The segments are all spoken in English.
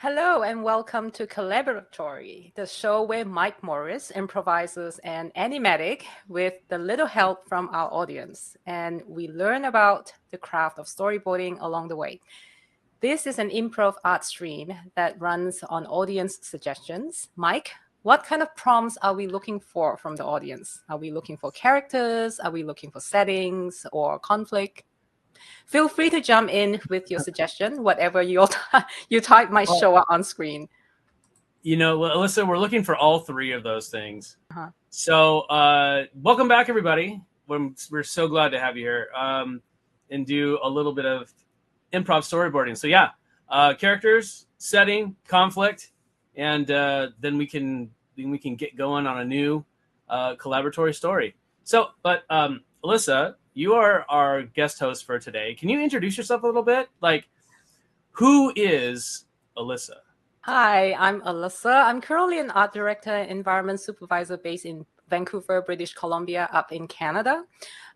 Hello and welcome to Collaboratory, the show where Mike Morris improvises an animatic with the little help from our audience, and we learn about the craft of storyboarding along the way. This is an improv art stream that runs on audience suggestions. Mike, what kind of prompts are we looking for from the audience? Are we looking for characters? Are we looking for settings or conflict? Feel free to jump in with your suggestion. Whatever you type might show up on screen. Alyssa, we're looking for all three of those things. Uh-huh. So welcome back, everybody. We're so glad to have you here and do a little bit of improv storyboarding. So yeah, characters, setting, conflict, and then we can get going on a new collaboratory story. So, but Alyssa, you are our guest host for today. Can you introduce yourself a little bit? Like, who is Alyssa? Hi, I'm Alyssa. I'm currently an art director and environment supervisor based in Vancouver, British Columbia, up in Canada.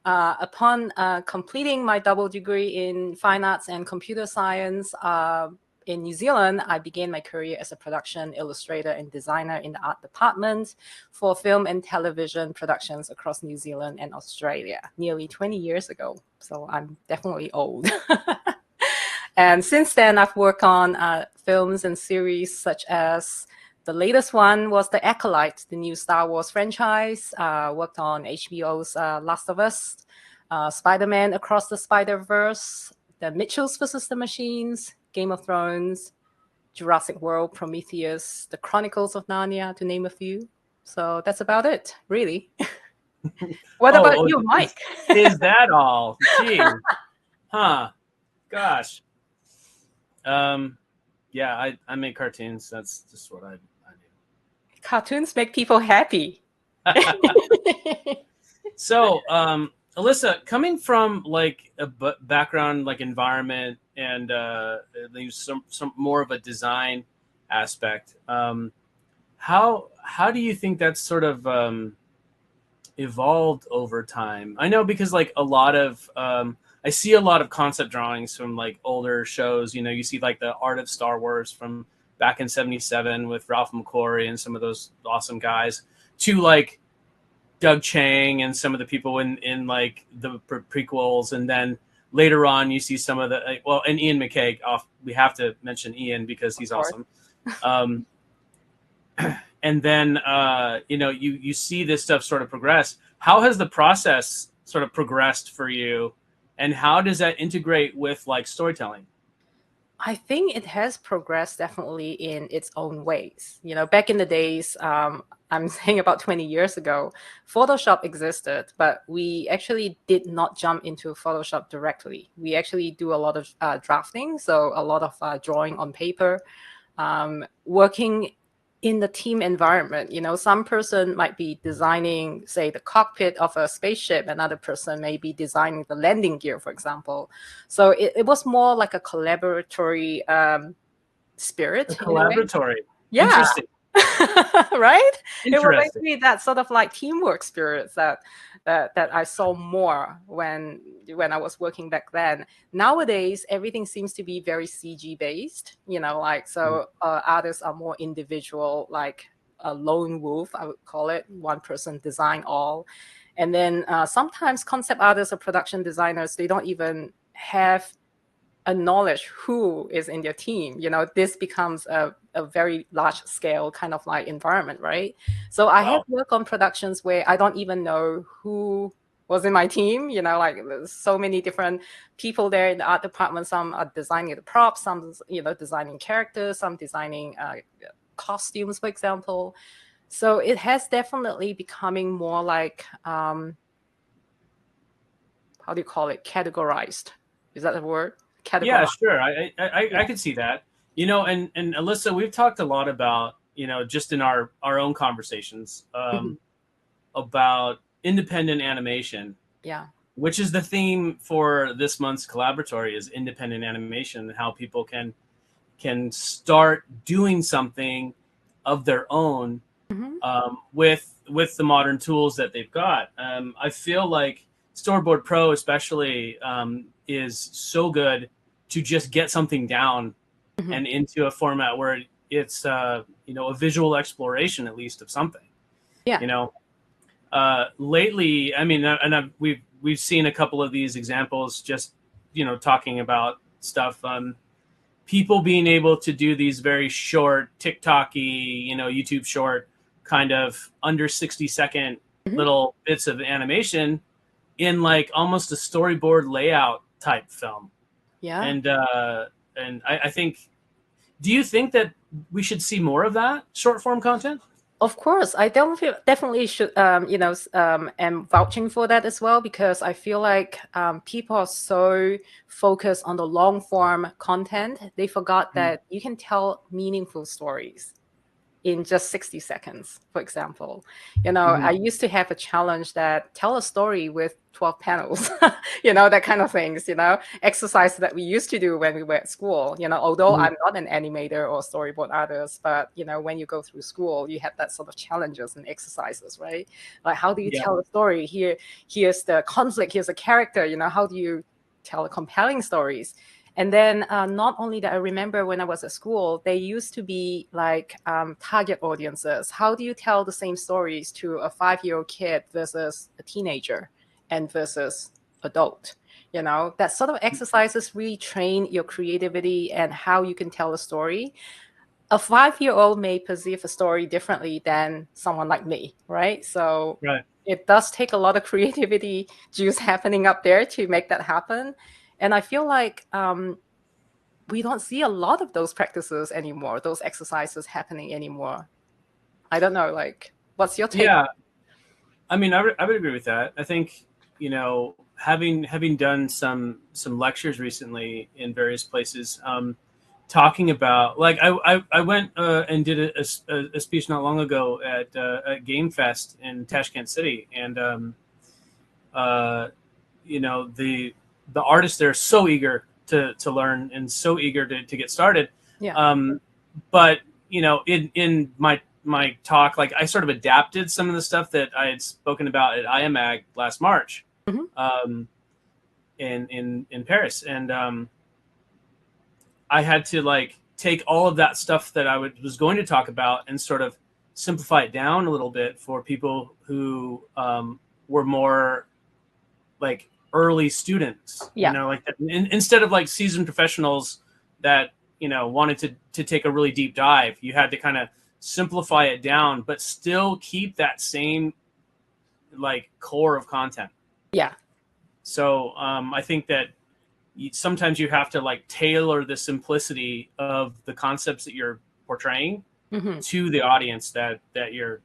Upon completing my double degree in fine arts and computer science in New Zealand, I began my career as a production illustrator and designer in the art department for film and television productions across New Zealand and Australia nearly 20 years ago. So I'm definitely old. And since then, I've worked on films and series such as the latest one was The Acolyte, the new Star Wars franchise. Worked on HBO's Last of Us, Spider-Man Across the Spider-Verse, The Mitchells vs. the Machines, Game of Thrones, Jurassic World, Prometheus, The Chronicles of Narnia, to name a few. So that's about it, really. What about you, Mike? Is that all? Gee. Huh. Gosh. Yeah, I make cartoons. That's just what I do. Cartoons make people happy. So, Alyssa, coming from like a background like environment and some more of a design aspect, how do you think that's sort of evolved over time? I know because like a lot of I see a lot of concept drawings from like older shows. You know, you see like the Art of Star Wars from back in '77 with Ralph McQuarrie and some of those awesome guys, to like Doug Chang and some of the people in like the prequels, and then later on you see some of the and Ian McKay. We have to mention Ian because he's awesome. And then you see this stuff sort of progress. How has the process sort of progressed for you? And how does that integrate with like storytelling? I think it has progressed definitely in its own ways. You know, back in the days, I'm saying about 20 years ago, Photoshop existed, but we actually did not jump into Photoshop directly. We actually do a lot of drafting, so a lot of drawing on paper, working in the team environment. You know, some person might be designing, say, the cockpit of a spaceship. Another person may be designing the landing gear, for example. So it was more like a collaboratory spirit. Collaboratory. Yeah. Interesting. Right? It was actually that sort of like teamwork spirit that I saw more when I was working back then. Nowadays, everything seems to be very CG based, you know, like so artists are more individual, like a lone wolf, I would call it, one person design all. And then sometimes concept artists or production designers, they don't even have acknowledge who is in their team. You know, this becomes a very large scale kind of like environment, right? So I have worked on productions where I don't even know who was in my team. You know, like there's so many different people there in the art department. Some are designing the props, some, you know, designing characters, some designing costumes, for example. So it has definitely becoming more like, how do you call it? Categorized. Is that the word? Yeah, sure. I could see that. You know, and Alyssa, we've talked a lot about, you know, just in our own conversations about independent animation. Yeah. Which is the theme for this month's Collaboratory, is independent animation, and how people can start doing something of their own with the modern tools that they've got. I feel like Storyboard Pro especially is so good to just get something down Mhm. and into a format where it's you know, a visual exploration at least of something. Yeah. You know, lately, I mean, we've seen a couple of these examples, just, you know, talking about stuff. People being able to do these very short TikTok-y, you know, YouTube short kind of under 60-second Mhm. little bits of animation in like almost a storyboard layout type film. Yeah. And I think, do you think that we should see more of that short form content? Of course, I don't feel, definitely should, am vouching for that as well, because I feel like people are so focused on the long form content, they forgot that you can tell meaningful stories in just 60 seconds, for example. I used to have a challenge that tell a story with 12 panels, that kind of things, exercise that we used to do when we were at school, although I'm not an animator or storyboard artist, but, when you go through school, you have that sort of challenges and exercises, right? Like, how do you Yeah. tell a story? Here's the conflict, here's a character, how do you tell compelling stories? And then not only that, I remember when I was at school, they used to be like target audiences. How do you tell the same stories to a 5-year-old kid versus a teenager and versus adult? That sort of exercises retrain your creativity and how you can tell a story. A 5-year-old may perceive a story differently than someone like me, right? So Right. it does take a lot of creativity juice happening up there to make that happen. And I feel like we don't see a lot of those practices anymore, those exercises happening anymore. I don't know, like, what's your take? Yeah. I mean, I would agree with that. I think, you know, having done some lectures recently in various places, talking about, like, I went and did a speech not long ago at Game Fest in Tashkent City, and uh, you know, the artists there are so eager to learn and so eager to get started. Yeah. But you know, in my talk, like, I sort of adapted some of the stuff that I had spoken about at IMAG last March, Mhm. in Paris, and I had to, like, take all of that stuff that I was going to talk about and sort of simplify it down a little bit for people who were more like early students, Yeah. like, instead of like seasoned professionals that, wanted to take a really deep dive. You had to kind of simplify it down, but still keep that same like core of content. Yeah. So I think that sometimes you have to like tailor the simplicity of the concepts that you're portraying Mhm. to the audience that you're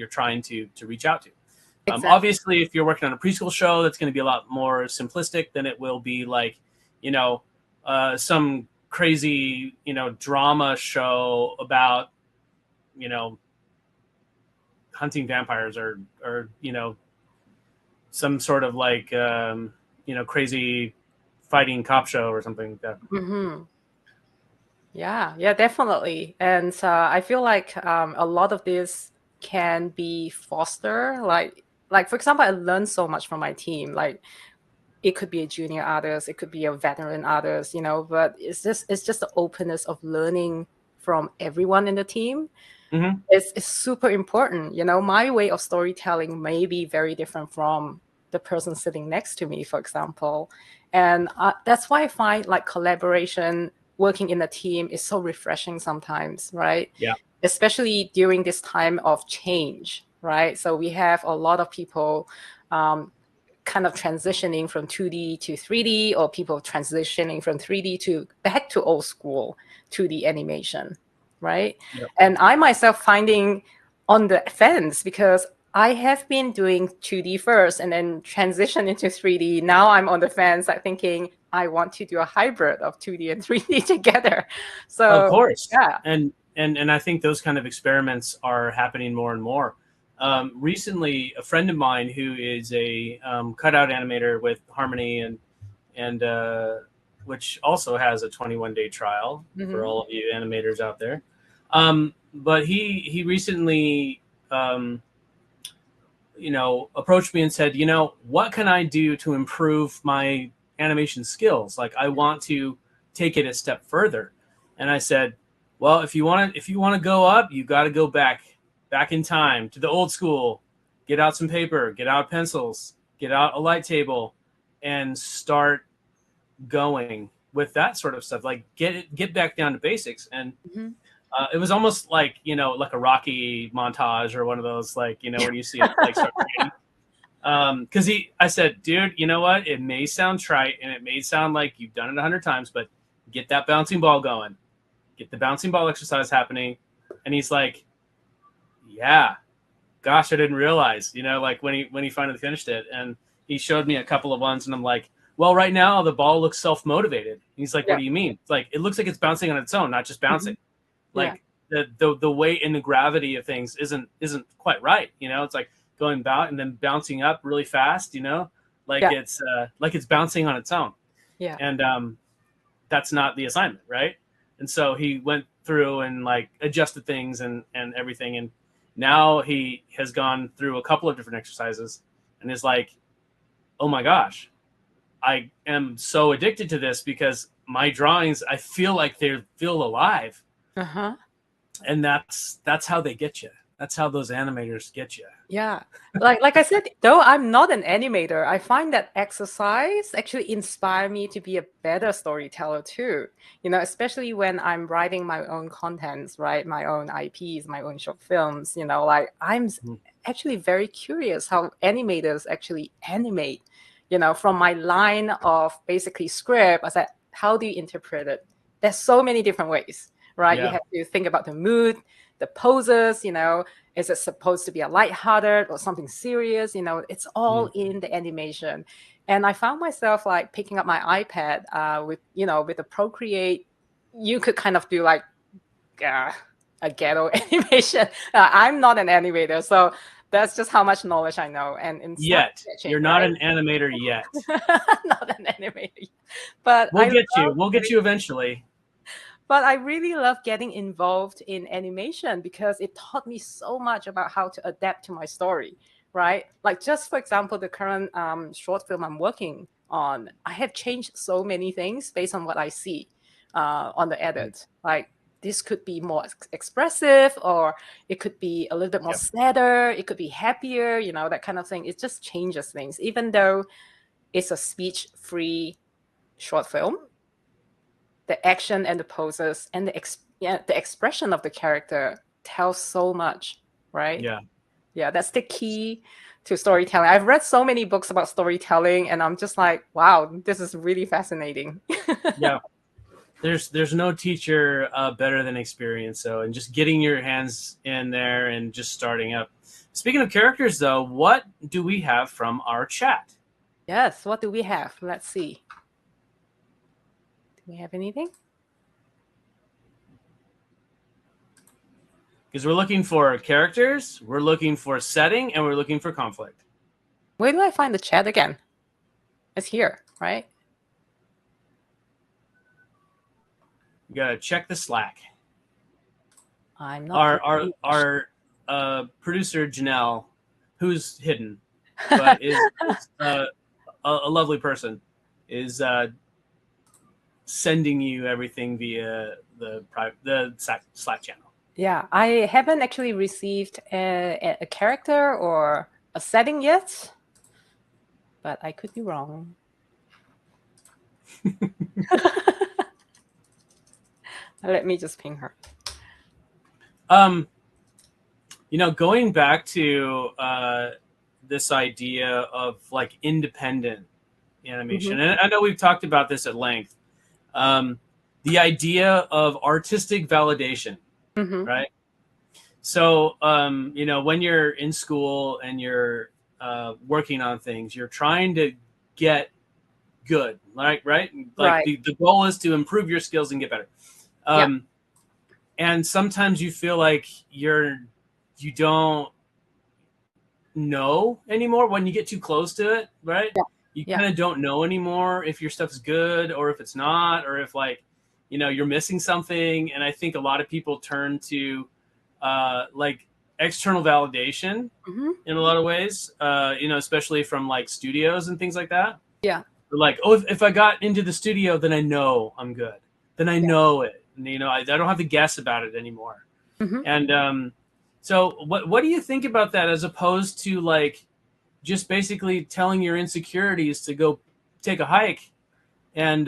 trying to reach out to. Exactly. Obviously, if you're working on a preschool show, that's going to be a lot more simplistic than it will be like, some crazy, drama show about, hunting vampires, or some sort of like, crazy fighting cop show or something like that. Mhm. Yeah, definitely. And I feel like a lot of this can be foster. Like for example, I learned so much from my team. Like it could be a junior artist, it could be a veteran artist, but it's just the openness of learning from everyone in the team. Mm-hmm. It's super important. My way of storytelling may be very different from the person sitting next to me, for example. And that's why I find like collaboration, working in a team is so refreshing sometimes, right? Yeah. Especially during this time of change, right? So we have a lot of people kind of transitioning from 2D to 3D, or people transitioning from 3D to back to old school 2D animation, right? Yep. And I myself finding on the fence, because I have been doing 2D first and then transition into 3D. Now I'm on the fence, like thinking I want to do a hybrid of 2D and 3D together. Of So course. yeah. And I think those kind of experiments are happening more and more. Recently, a friend of mine who is a cutout animator with Harmony, and which also has a 21-day trial for all of you animators out there. But he recently, approached me and said, what can I do to improve my animation skills? Like, I want to take it a step further. And I said, well, if you want to go up, you got to go back in time to the old school. Get out some paper, get out pencils, get out a light table, and start going with that sort of stuff. Like get back down to basics. And it was almost like, you know, like a Rocky montage or one of those, like, you know, when you see it like start training. Because I said, dude, you know what? It may sound trite and it may sound like you've done it 100 times, but get that bouncing ball going. Get the bouncing ball exercise happening. And he's like, yeah, gosh, I didn't realize, you know, like when he finally finished it. And he showed me a couple of ones and I'm like, well, right now the ball looks self-motivated. He's like, what do you mean? It's like, it looks like it's bouncing on its own, not just bouncing. Like the weight and the gravity of things isn't quite right. You know, it's like going about and then bouncing up really fast, you know, like it's bouncing on its own. Yeah. And that's not the assignment, right? And so he went through and like adjusted things and everything. And now he has gone through a couple of different exercises and is like, oh my gosh, I am so addicted to this because my drawings, I feel like they feel alive. And that's how they get you. That's how those animators get you. Yeah. Like I said, though I'm not an animator, I find that exercise actually inspire me to be a better storyteller too. You know, especially when I'm writing my own contents, right? My own IPs, my own short films, you know, like I'm actually very curious how animators actually animate, you know, from my line of basically script. I said, how do you interpret it? There's so many different ways, right? You have to think about the mood, the poses, you know, is it supposed to be a lighthearted or something serious? You know, it's all in the animation. And I found myself like picking up my iPad with, you know, with the Procreate, you could kind of do like a ghetto animation. I'm not an animator, so that's just how much knowledge I know. And yet, you're not an animator yet. Not an animator, but we'll get you eventually. But I really love getting involved in animation because it taught me so much about how to adapt to my story, right? Like just for example, the current short film I'm working on, I have changed so many things based on what I see on the edit. Like this could be more expressive, or it could be a little bit more sadder. It could be happier, you know, that kind of thing. It just changes things, even though it's a speech-free short film. The action and the poses and the expression of the character tells so much, right? Yeah, that's the key to storytelling. I've read so many books about storytelling, and I'm just like, wow, this is really fascinating. Yeah, there's no teacher better than experience. So, and just getting your hands in there and just starting up. Speaking of characters, though, what do we have from our chat? Yes, what do we have? Let's see. We have anything? Because we're looking for characters, we're looking for setting, and we're looking for conflict. Where do I find the chat again? It's here, right? You gotta check the Slack. I'm not. Our producer Janelle, who's hidden, but is a lovely person, is sending you everything via the Slack channel. Yeah, I haven't actually received a character or a setting yet, but I could be wrong. Let me just ping her. You know, going back to this idea of like independent animation, and I know we've talked about this at length. The idea of artistic validation, right? So, you know, when you're in school and you're working on things, you're trying to get good, right? Like the goal is to improve your skills and get better. And sometimes you feel like you don't know anymore when you get too close to it, right? You kind of don't know anymore if your stuff's good or if it's not, or if like, you know, you're missing something. And I think a lot of people turn to like external validation in a lot of ways, you know, especially from like studios and things like that. Yeah. Like, oh, if I got into the studio, then I know I'm good. Then I know it. You know, I don't have to guess about it anymore. Mm-hmm. And so what do you think about that, as opposed to like just basically telling your insecurities to go take a hike and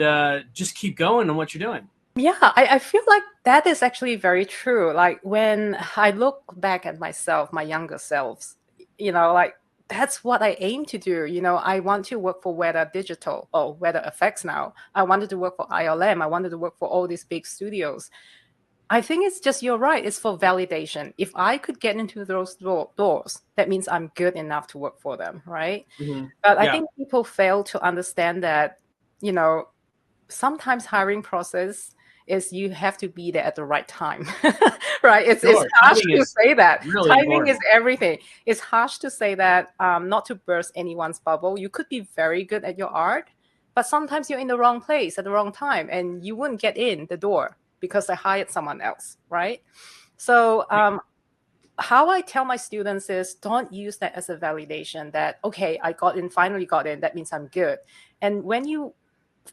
just keep going on what you're doing? Yeah, I feel like that is actually very true. Like when I look back at myself, my younger selves, like that's what I aim to do. I want to work for Weta Digital or Weta Effects now. I wanted to work for ILM. I wanted to work for all these big studios. I think it's just, you're right. It's for validation. If I could get into those doors, that means I'm good enough to work for them, right? Mm-hmm. But I Yeah. think people fail to understand that, sometimes hiring process is you have to be there at the right time, right? It's harsh Timing to is say that. really Timing important. is everything. It's harsh to say that, not to burst anyone's bubble. You could be very good at your art, but sometimes you're in the wrong place at the wrong time and you wouldn't get in the door because they hired someone else, right? So how I tell my students is, don't use that as a validation that, okay, I got in, finally got in, that means I'm good. And when you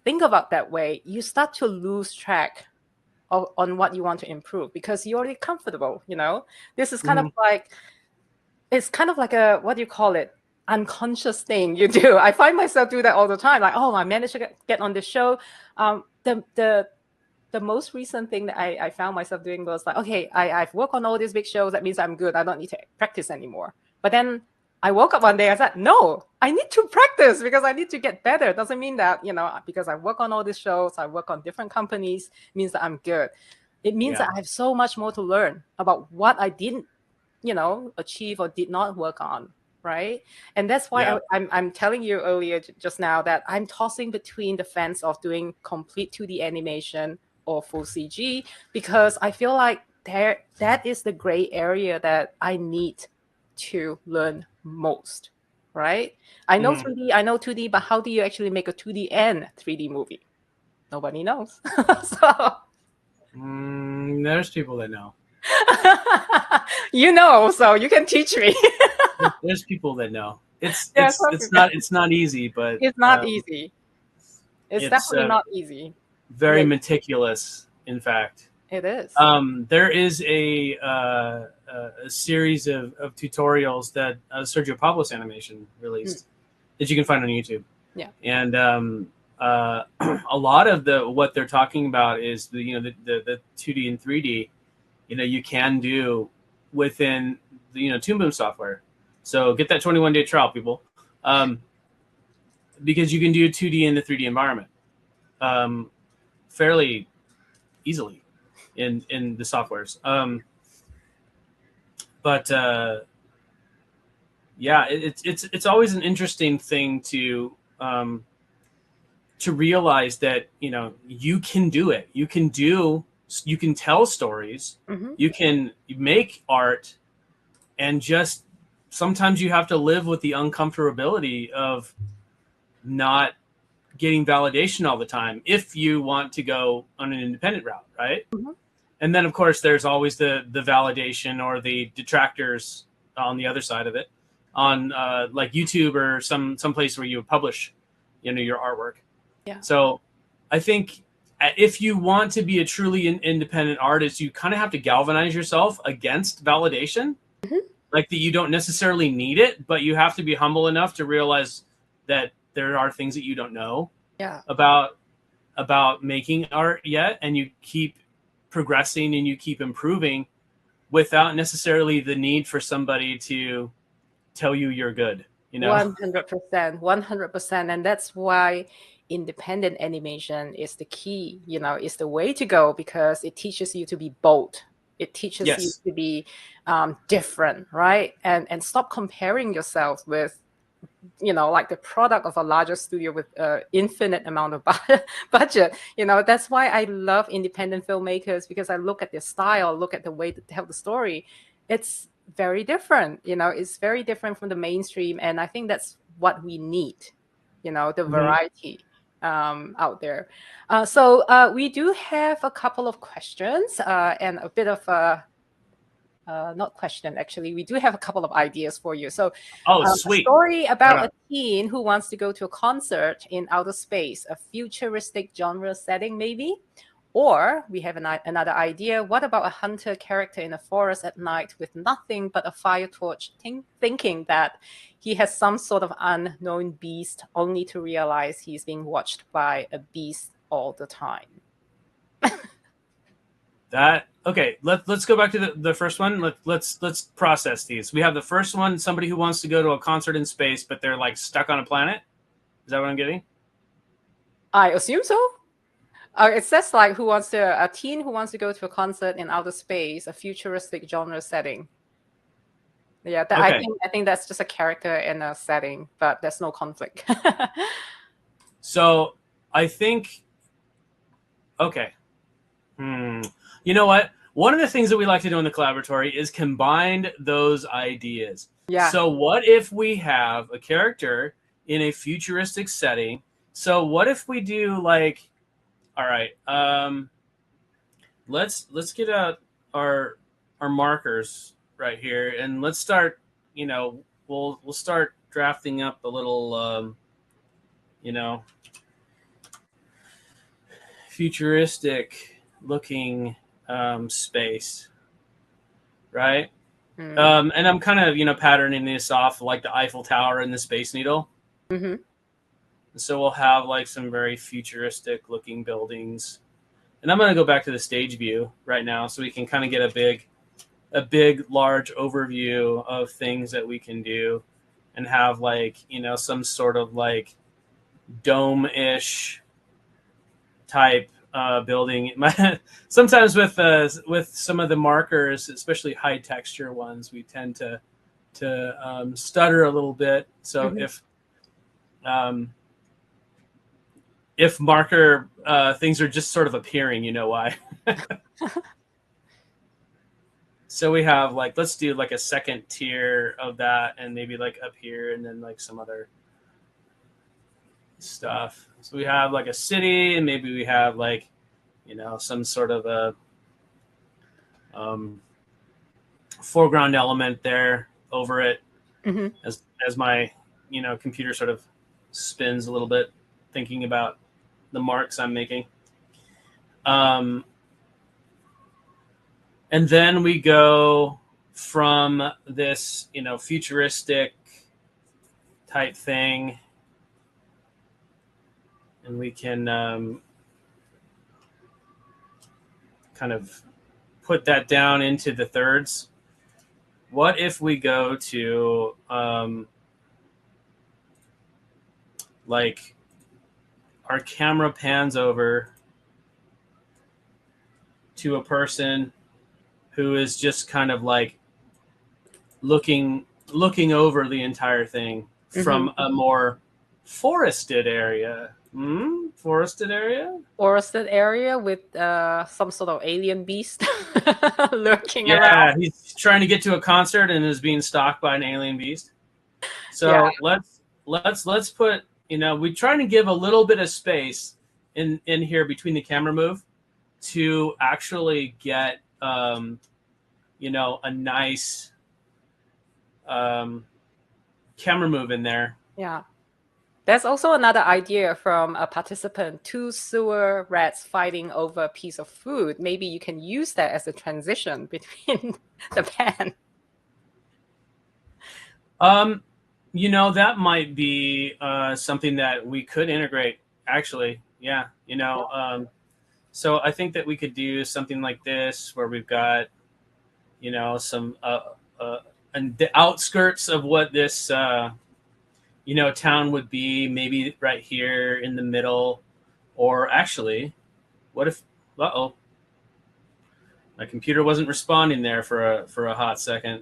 think about that way, you start to lose track on what you want to improve because you're already comfortable. This is kind of like, it's kind of like a, what do you call it, unconscious thing you do. I find myself do that all the time, like, oh, I managed to get on the show. The most recent thing that I found myself doing was like, okay, I've worked on all these big shows. That means I'm good. I don't need to practice anymore. But then I woke up one day, I said, no, I need to practice because I need to get better. It doesn't mean that, because I work on all these shows, I work on different companies, means that I'm good. It means that I have so much more to learn about what I didn't, achieve or did not work on. Right. And that's why I'm telling you earlier just now that I'm tossing between the fence of doing complete 2D animation or full CG, because I feel like that is the gray area that I need to learn most, right? I know 3D, I know 2D, but how do you actually make a 2D and 3D movie? Nobody knows. So there's people that know. So you can teach me. There's people that know. It's not easy, but it's not easy. It's definitely not easy. Very meticulous, in fact. It is. There is a series of tutorials that Sergio Pablos Animation released that you can find on YouTube. Yeah. And a lot of what they're talking about is the 2D and 3D, you can do within the Toon Boom software. So get that 21-day trial, people, because you can do 2D in the 3D environment fairly easily in the softwares. It's always an interesting thing to realize that you can do it. You can tell stories. You can make art, and just sometimes you have to live with the uncomfortability of not getting validation all the time if you want to go on an independent route, right? And then of course there's always the validation or the detractors on the other side of it, on like YouTube or some place where you publish your artwork. Yeah. So I think if you want to be a truly independent artist, you kind of have to galvanize yourself against validation. Like that you don't necessarily need it, but you have to be humble enough to realize that there are things that you don't know about making art yet, and you keep progressing and you keep improving without necessarily the need for somebody to tell you you're good. 100%, and that's why independent animation is the key. Is the way to go, because it teaches you to be bold. It teaches you to be different, right? And stop comparing yourself with, like the product of a larger studio with infinite amount of budget. That's why I love independent filmmakers, because I look at their style, look at the way to tell the story. It's very different. It's very different from the mainstream, and I think that's what we need. The variety out there. So we do have a couple of questions and a bit of a not question, actually. We do have a couple of ideas for you. So sweet. A story about a teen who wants to go to a concert in outer space, a futuristic genre setting maybe, Or we have another idea. What about a hunter character in a forest at night with nothing but a fire torch, thinking that he has some sort of unknown beast, only to realize he's being watched by a beast all the time? Okay, let's go back to the first one. Let's process these. We have the first one, somebody who wants to go to a concert in space, but they're like stuck on a planet. Is that what I'm getting? I assume so. It says like a teen who wants to go to a concert in outer space, a futuristic genre setting. Yeah, Okay. I think that's just a character in a setting, but there's no conflict. So I think, okay. You know what? One of the things that we like to do in the Collaboratory is combine those ideas. Yeah. So what if we have a character in a futuristic setting? So what if we do like, all right, let's get out our markers right here, and let's start. You know, we'll start drafting up a little, you know, futuristic looking space, right? And I'm kind of patterning this off like the Eiffel Tower and the Space Needle. Mm-hmm. So we'll have like some very futuristic looking buildings, and I'm going to go back to the stage view right now so we can kind of get a big large overview of things that we can do, and have like some sort of like dome-ish type building. Sometimes with some of the markers, especially high texture ones, we tend to stutter a little bit. So if marker things are just sort of appearing, you know why. So we have like, let's do like a second tier of that, and maybe like up here, and then like some other stuff. So we have like a city, and maybe we have like some sort of a foreground element there over it, as my computer sort of spins a little bit, thinking about the marks I'm making. And then we go from this futuristic type thing, and we can kind of put that down into the thirds. What if we go to like our camera pans over to a person who is just kind of like looking over the entire thing from a more forested area. Forested area? Forested area with some sort of alien beast lurking around. Yeah, he's trying to get to a concert and is being stalked by an alien beast. So let's put, we're trying to give a little bit of space in here between the camera move to actually get a nice camera move in there. Yeah. There's also another idea from a participant: two sewer rats fighting over a piece of food. Maybe you can use that as a transition between the pan. That might be something that we could integrate, actually. Yeah. So I think that we could do something like this, where we've got, some and the outskirts of what this town would be, maybe right here in the middle. Or actually, what if my computer wasn't responding there for a hot second.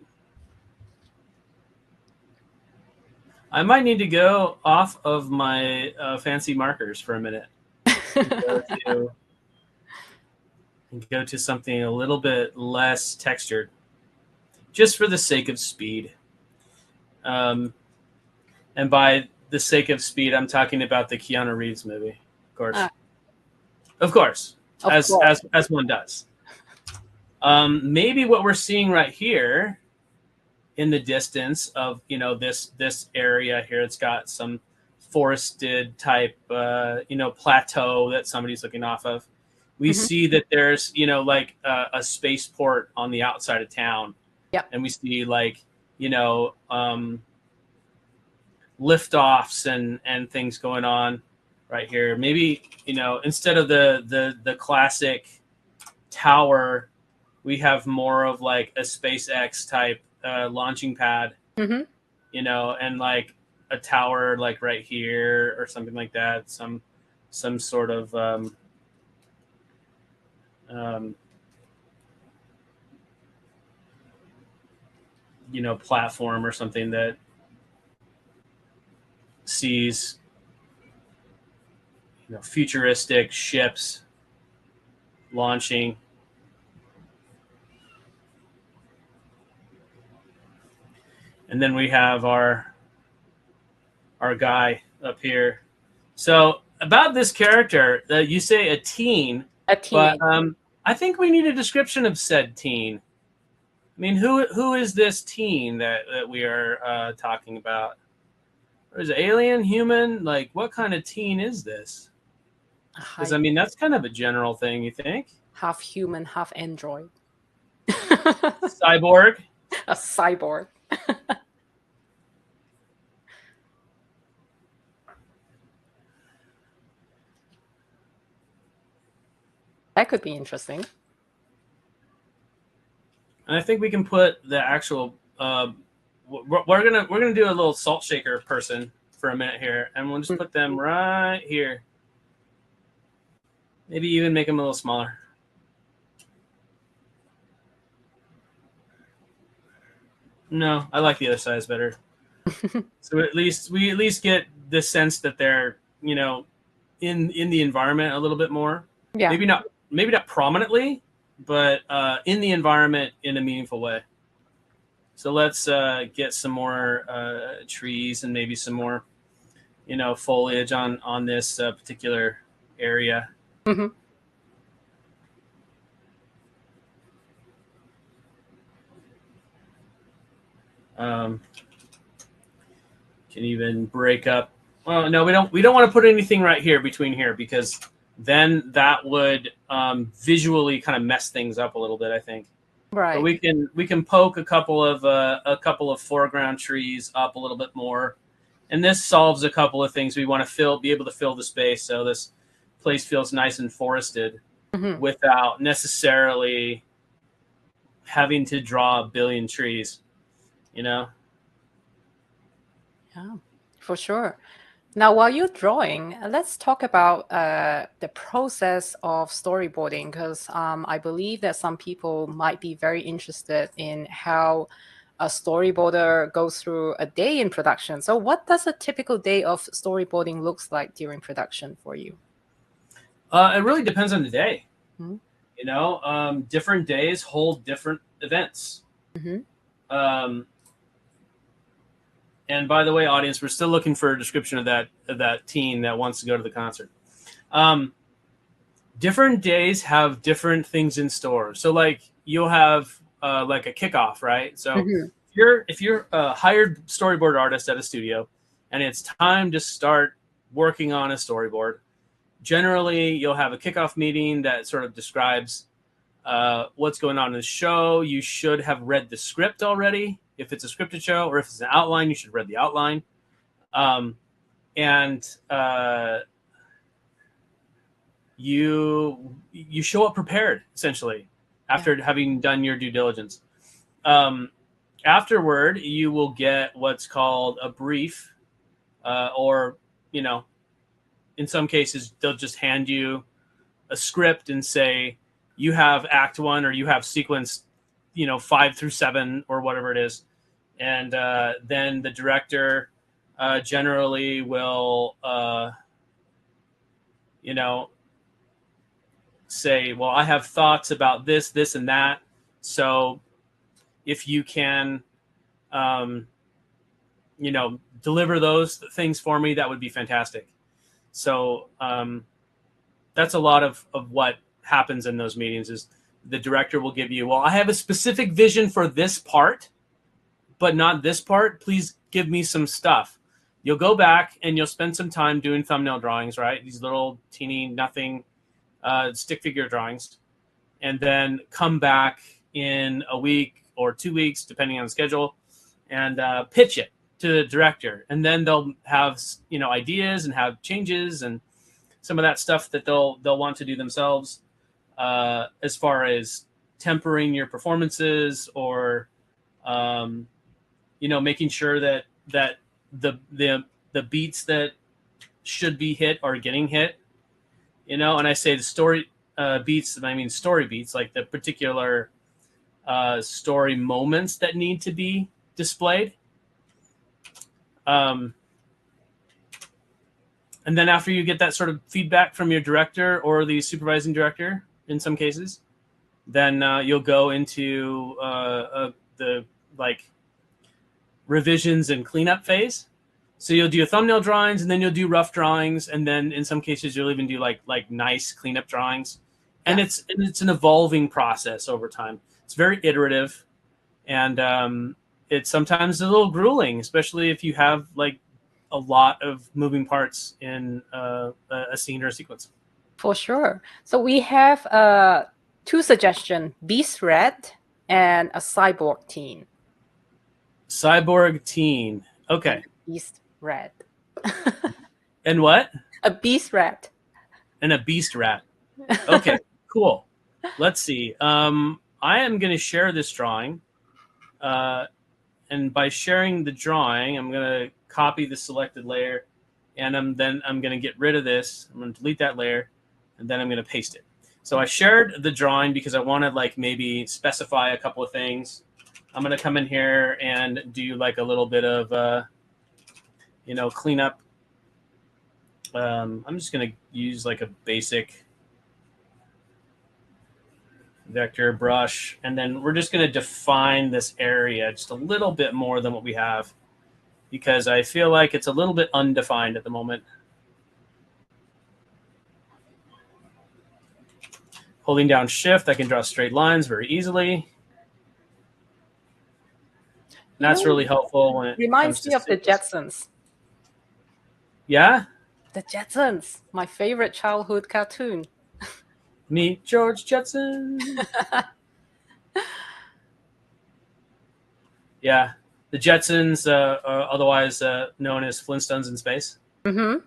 I might need to go off of my fancy markers for a minute and go to something a little bit less textured, just for the sake of speed. And by the sake of speed, I'm talking about the Keanu Reeves movie, of course, as one does. Maybe what we're seeing right here in the distance of this area here, it's got some forested type plateau that somebody's looking off of. we see that there's, you know, like a spaceport on the outside of town. Yep. And we see like, you know, liftoffs and things going on right here. Maybe, you know, instead of the classic tower, we have more of like a SpaceX type launching pad, you know, and like a tower like right here or something like that. Some sort of you know, platform or something that sees, you know, futuristic ships launching. And then we have our guy up here. So about this character, you say a teen, but I think we need a description of said teen. I mean, who is this teen that we are talking about? Or is it alien, human? Like, what kind of teen is this? Because, I mean, that's kind of a general thing, you think? Half human, half android. Cyborg? A cyborg. That could be interesting. And I think we can put the actual. We're gonna do a little salt shaker person for a minute here, and we'll just put them right here. Maybe even make them a little smaller. No, I like the other size better. So we at least get the sense that they're, you know, in the environment a little bit more. Yeah. Maybe not prominently, but in the environment in a meaningful way. So let's get some more trees and maybe some more, you know, foliage on this particular area. Can even break up. Well, no, we don't want to put anything right here between here, because then that would visually kind of mess things up a little bit, I think. Right. But we can poke a couple of foreground trees up a little bit more, and this solves a couple of things. We want to be able to fill the space so this place feels nice and forested without necessarily having to draw a billion trees, you know? Yeah, for sure. Now, while you're drawing, let's talk about the process of storyboarding, because I believe that some people might be very interested in how a storyboarder goes through a day in production. So what does a typical day of storyboarding looks like during production for you? It really depends on the day. You know, different days hold different events. And by the way, audience, we're still looking for a description of that teen that wants to go to the concert. Different days have different things in store. So like you'll have like a kickoff, right? So if you're a hired storyboard artist at a studio and it's time to start working on a storyboard, generally you'll have a kickoff meeting that sort of describes what's going on in the show. You should have read the script already. If it's a scripted show, or if it's an outline, you should have read the outline. You show up prepared, essentially, after having done your due diligence. Afterward, you will get what's called a brief, or, you know, in some cases, they'll just hand you a script and say, you have act 1 or you have sequence, you know, 5 through 7 or whatever it is. And then the director generally will, you know, say, well, I have thoughts about this, this, and that. So if you can, you know, deliver those things for me, that would be fantastic. So that's a lot of what happens in those meetings is the director will give you, well, I have a specific vision for this part, but not this part. Please give me some stuff. You'll go back and you'll spend some time doing thumbnail drawings, right? These little teeny nothing stick figure drawings, and then come back in a week or 2 weeks, depending on the schedule, and pitch it to the director. And then they'll have, you know, ideas and have changes and some of that stuff that they'll want to do themselves, as far as tempering your performances, or you know, making sure that the beats that should be hit are getting hit. You know, and I say the story beats, I mean story beats, like the particular story moments that need to be displayed. And then after you get that sort of feedback from your director or the supervising director, in some cases, then you'll go into the like revisions and cleanup phase. So you'll do thumbnail drawings, and then you'll do rough drawings, and then in some cases you'll even do like nice cleanup drawings. And it's an evolving process over time. It's very iterative, and it's sometimes a little grueling, especially if you have like a lot of moving parts in a scene or a sequence. For sure. So we have 2 suggestions: Beast Red and a Cyborg Teen. Cyborg Teen. Okay. Beast Red. And what? A Beast Rat. And a Beast Rat. Okay, cool. Let's see. I am going to share this drawing. And by sharing the drawing, I'm going to copy the selected layer, and I'm going to get rid of this. I'm going to delete that layer, and then I'm going to paste it. So I shared the drawing because I want to like maybe specify a couple of things. I'm going to come in here and do like a little bit of, you know, cleanup. I'm just going to use like a basic vector brush, and then we're just going to define this area just a little bit more than what we have, because I feel like it's a little bit undefined at the moment. Holding down Shift, I can draw straight lines very easily. And that's really helpful when it reminds me of the Jetsons. Yeah? The Jetsons, my favorite childhood cartoon. Meet George Jetson. Yeah, the Jetsons, are otherwise known as Flintstones in space. Mm-hmm.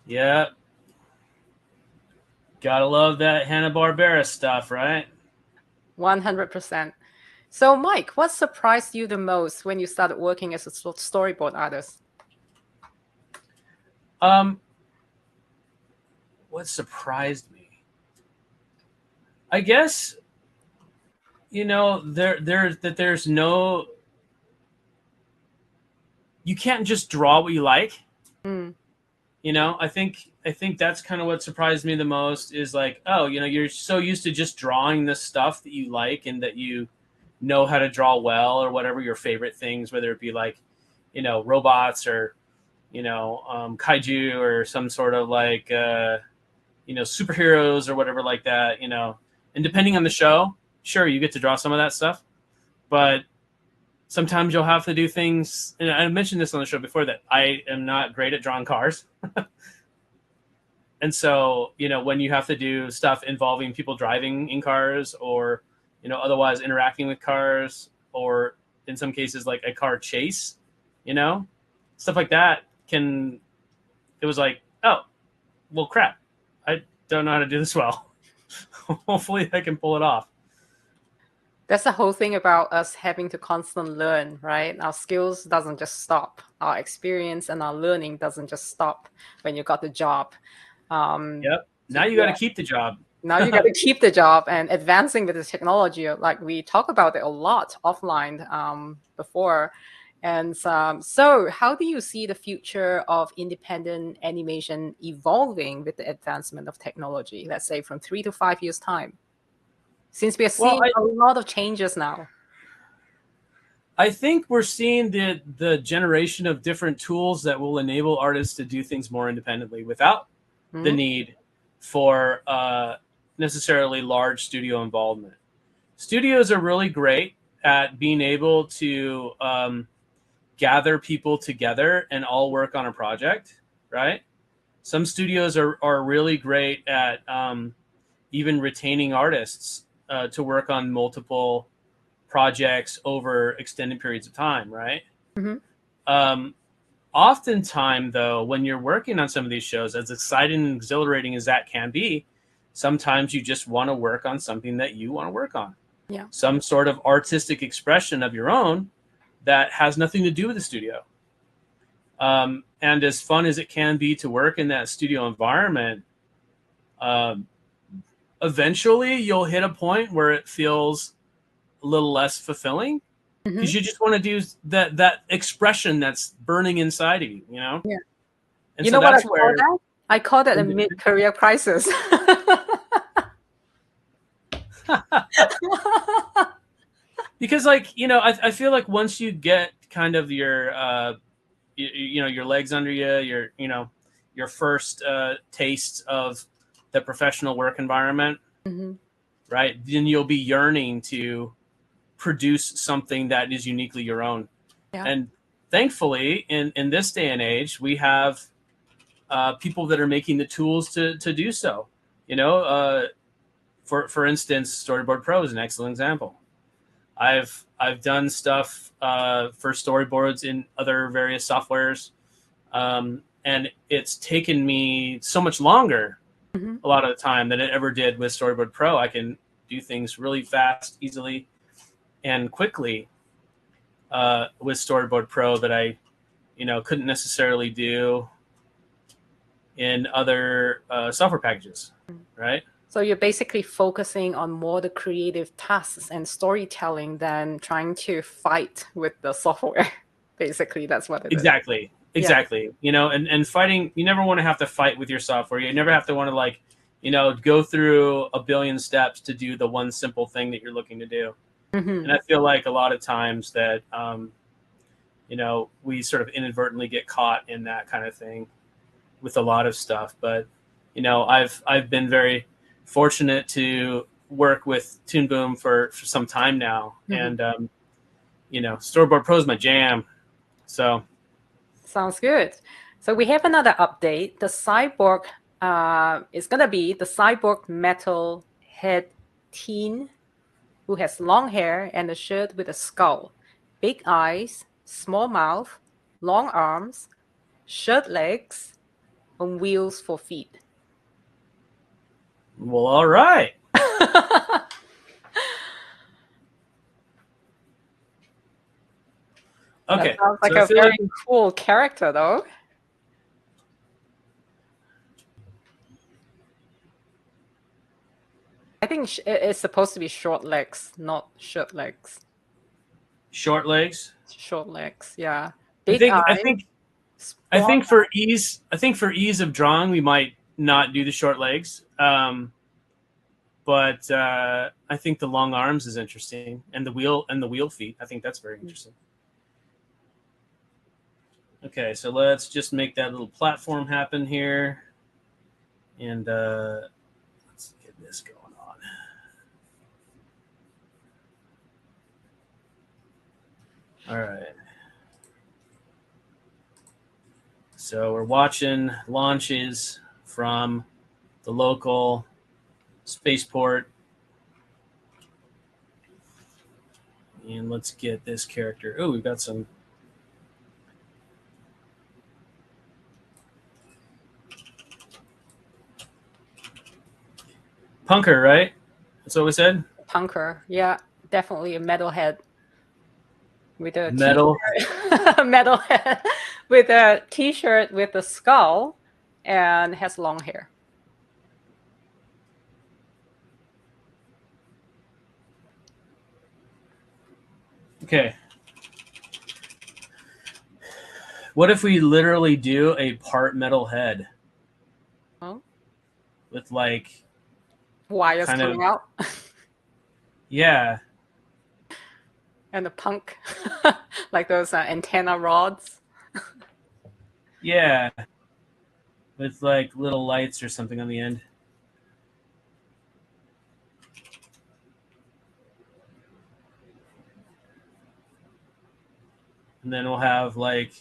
Yeah. Gotta love that Hanna-Barbera stuff, right? 100%. So, Mike, what surprised you the most when you started working as a storyboard artist? What surprised me? I guess, you know, there's no, you can't just draw what you like. Mm. You know, I think that's kind of what surprised me the most, is like, oh, you know, you're so used to just drawing the stuff that you like and that you know how to draw well, or whatever your favorite things, whether it be like, you know, robots, or, you know, kaiju, or some sort of like, you know, superheroes or whatever like that, you know. And depending on the show, sure, you get to draw some of that stuff, but sometimes you'll have to do things, and I mentioned this on the show before, that I am not great at drawing cars. And so, you know, when you have to do stuff involving people driving in cars, or, you know, otherwise interacting with cars, or in some cases like a car chase, you know, stuff like that, it was like, oh, well, crap, I don't know how to do this well. Hopefully I can pull it off. That's the whole thing about us having to constantly learn, right? Our skills doesn't just stop. Our experience and our learning doesn't just stop when you got the job. Yep. Now you got to keep the job. Now you got to keep the job, and advancing with the technology. Like we talk about it a lot offline before. And so how do you see the future of independent animation evolving with the advancement of technology, let's say from 3 to 5 years' time? Since we are seeing a lot of changes now. I think we're seeing the generation of different tools that will enable artists to do things more independently without the need for necessarily large studio involvement. Studios are really great at being able to gather people together and all work on a project, right? Some studios are really great at even retaining artists to work on multiple projects over extended periods of time, right? Mm-hmm. Oftentimes, though, when you're working on some of these shows, as exciting and exhilarating as that can be, sometimes you just want to work on something that you want to work on. Yeah. Some sort of artistic expression of your own that has nothing to do with the studio. And as fun as it can be to work in that studio environment, eventually you'll hit a point where it feels a little less fulfilling, because you just want to do that expression that's burning inside of you, you know? Yeah. And You so know what I that's call where that? I call that a mid-career crisis. because, like, you know, I feel like once you get kind of your you know, your legs under you, your first tastes of the professional work environment, right? Then you'll be yearning to produce something that is uniquely your own. Yeah. And thankfully, in this day and age, we have people that are making the tools to do so. You know, for instance, Storyboard Pro is an excellent example. I've done stuff for storyboards in other various softwares, and it's taken me so much longer a lot of the time than it ever did with Storyboard Pro. I can do things really fast, easily, and quickly with Storyboard Pro that I, couldn't necessarily do in other software packages, right? So you're basically focusing on more the creative tasks and storytelling than trying to fight with the software. Basically, that's what it is. Exactly. And fighting, you never want to have to fight with your software. You never have to want to go through a billion steps to do the one simple thing that you're looking to do. And I feel like a lot of times that, we sort of inadvertently get caught in that kind of thing with a lot of stuff. But, I've been very fortunate to work with Toon Boom for some time now. And, Storyboard Pro is my jam. So sounds good. So we have another update. The Cyborg is going to be the Cyborg metal head teen who has long hair and a shirt with a skull, big eyes, small mouth, long arms, short legs, on wheels for feet. well, all right. Okay. That sounds like a very cool character, though. I think it's supposed to be short legs, not short legs. Short legs. Short legs, yeah. I think for ease of drawing, we might not do the short legs. But I think the long arms is interesting, and the wheel feet. I think that's very interesting. Okay, so let's just make that little platform happen here, and let's get this going on. All right. So we're watching launches from the local spaceport. And let's get this character. Oh, we've got some. Punker, right? That's what we said? Punker, yeah. Definitely a metalhead. With a metalhead with a t-shirt with a skull and has long hair. Okay. What if we literally do a part metal head? Oh. With like wires coming out? Yeah. And the punk, like those antenna rods. Yeah. With like little lights or something on the end. And then we'll have like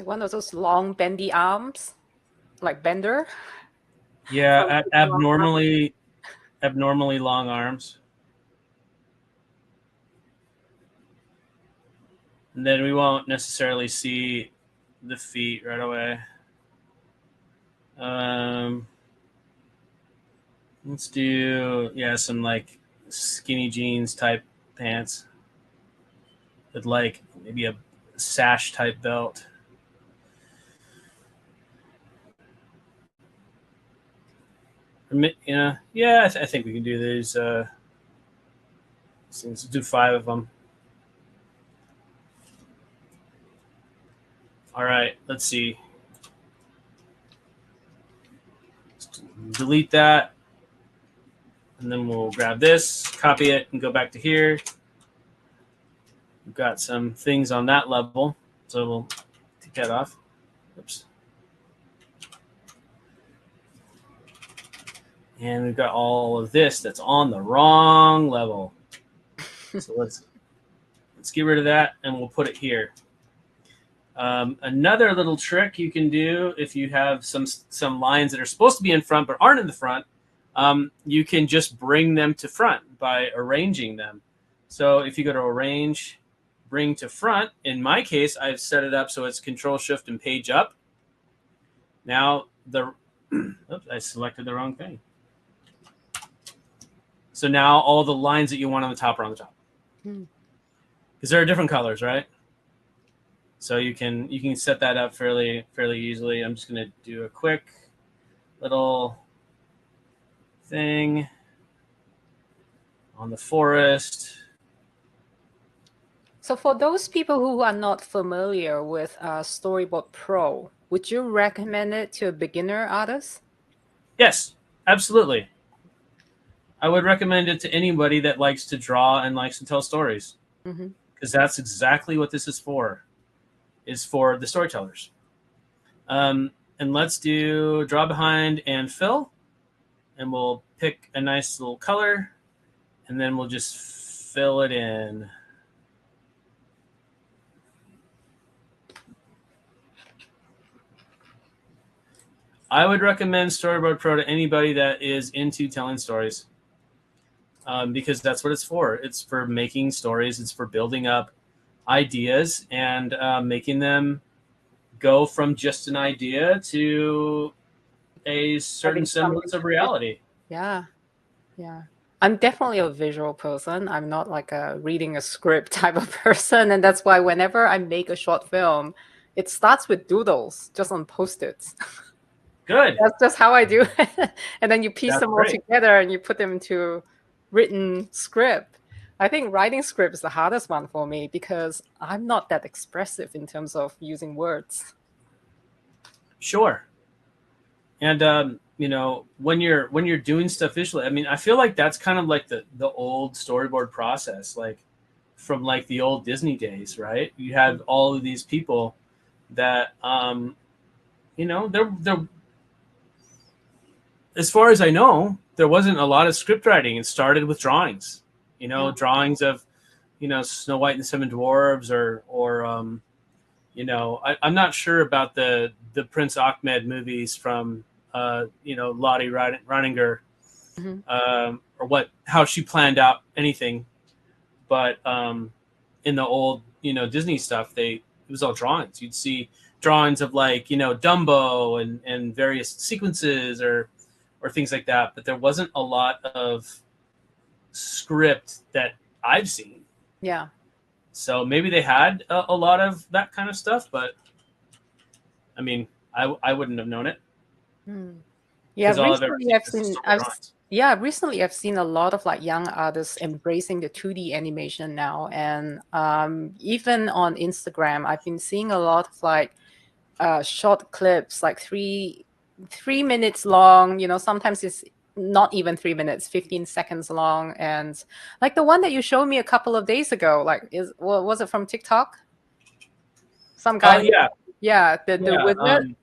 one of those long bendy arms, like Bender. yeah, abnormally long arms. And then we won't necessarily see the feet right away. Let's do, yeah, some like skinny jeans type pants with like maybe a sash type belt. Yeah, I think we can do these. Let's do 5 of them. All right, let's see. Let's delete that. And then we'll grab this, copy it, and go back to here. We've got some things on that level, so we'll take that off. Oops. And we've got all of this that's on the wrong level. So let's get rid of that, and we'll put it here. Another little trick you can do if you have some lines that are supposed to be in front but aren't in the front, you can just bring them to front by arranging them. So if you go to Arrange, Bring to Front, in my case, I've set it up so it's Control Shift and Page Up. Now oops, I selected the wrong thing. So now all the lines that you want on the top are on the top. Because there are different colors, right? So you can set that up fairly easily. I'm just going to do a quick little thing on the forest. So for those people who are not familiar with Storyboard Pro, would you recommend it to a beginner artist? Yes, absolutely. I would recommend it to anybody that likes to draw and likes to tell stories. Because that's exactly what this is for the storytellers. And let's do Draw Behind and Fill. And we'll pick a nice little color. And then we'll just fill it in. I would recommend Storyboard Pro to anybody that is into telling stories, because that's what it's for. It's for making stories. It's for building up ideas and making them go from just an idea to a certain semblance of reality. Yeah. I'm definitely a visual person. I'm not like reading a script type of person. And that's why whenever I make a short film, it starts with doodles just on Post-its. Good. That's just how I do it. And then you piece them all great. together and you put them into written script. I think writing script is the hardest one for me because I'm not that expressive in terms of using words. Sure. And when you're doing stuff visually, I mean, I feel like that's kind of like the old storyboard process, like from like the old Disney days, right? You had all of these people that they're as far as I know, there wasn't a lot of script writing. It started with drawings, drawings of, Snow White and the Seven Dwarves or I'm not sure about the Prince Ahmed movies from, Lottie Reininger, or how she planned out anything. But in the old, Disney stuff, it was all drawings. You'd see drawings of like, Dumbo and various sequences or things like that. But there wasn't a lot of script that I've seen. Yeah. So maybe they had a lot of that kind of stuff, but I mean, I wouldn't have known it. Yeah, recently I've seen a lot of like young artists embracing the 2D animation now, and even on Instagram, I've been seeing a lot of like short clips, like three minutes long. Sometimes it's not even 3 minutes, 15 seconds long, and like the one that you showed me a couple of days ago. Like, was it from TikTok? Some guy. Yeah. Yeah, the Yeah. wizard.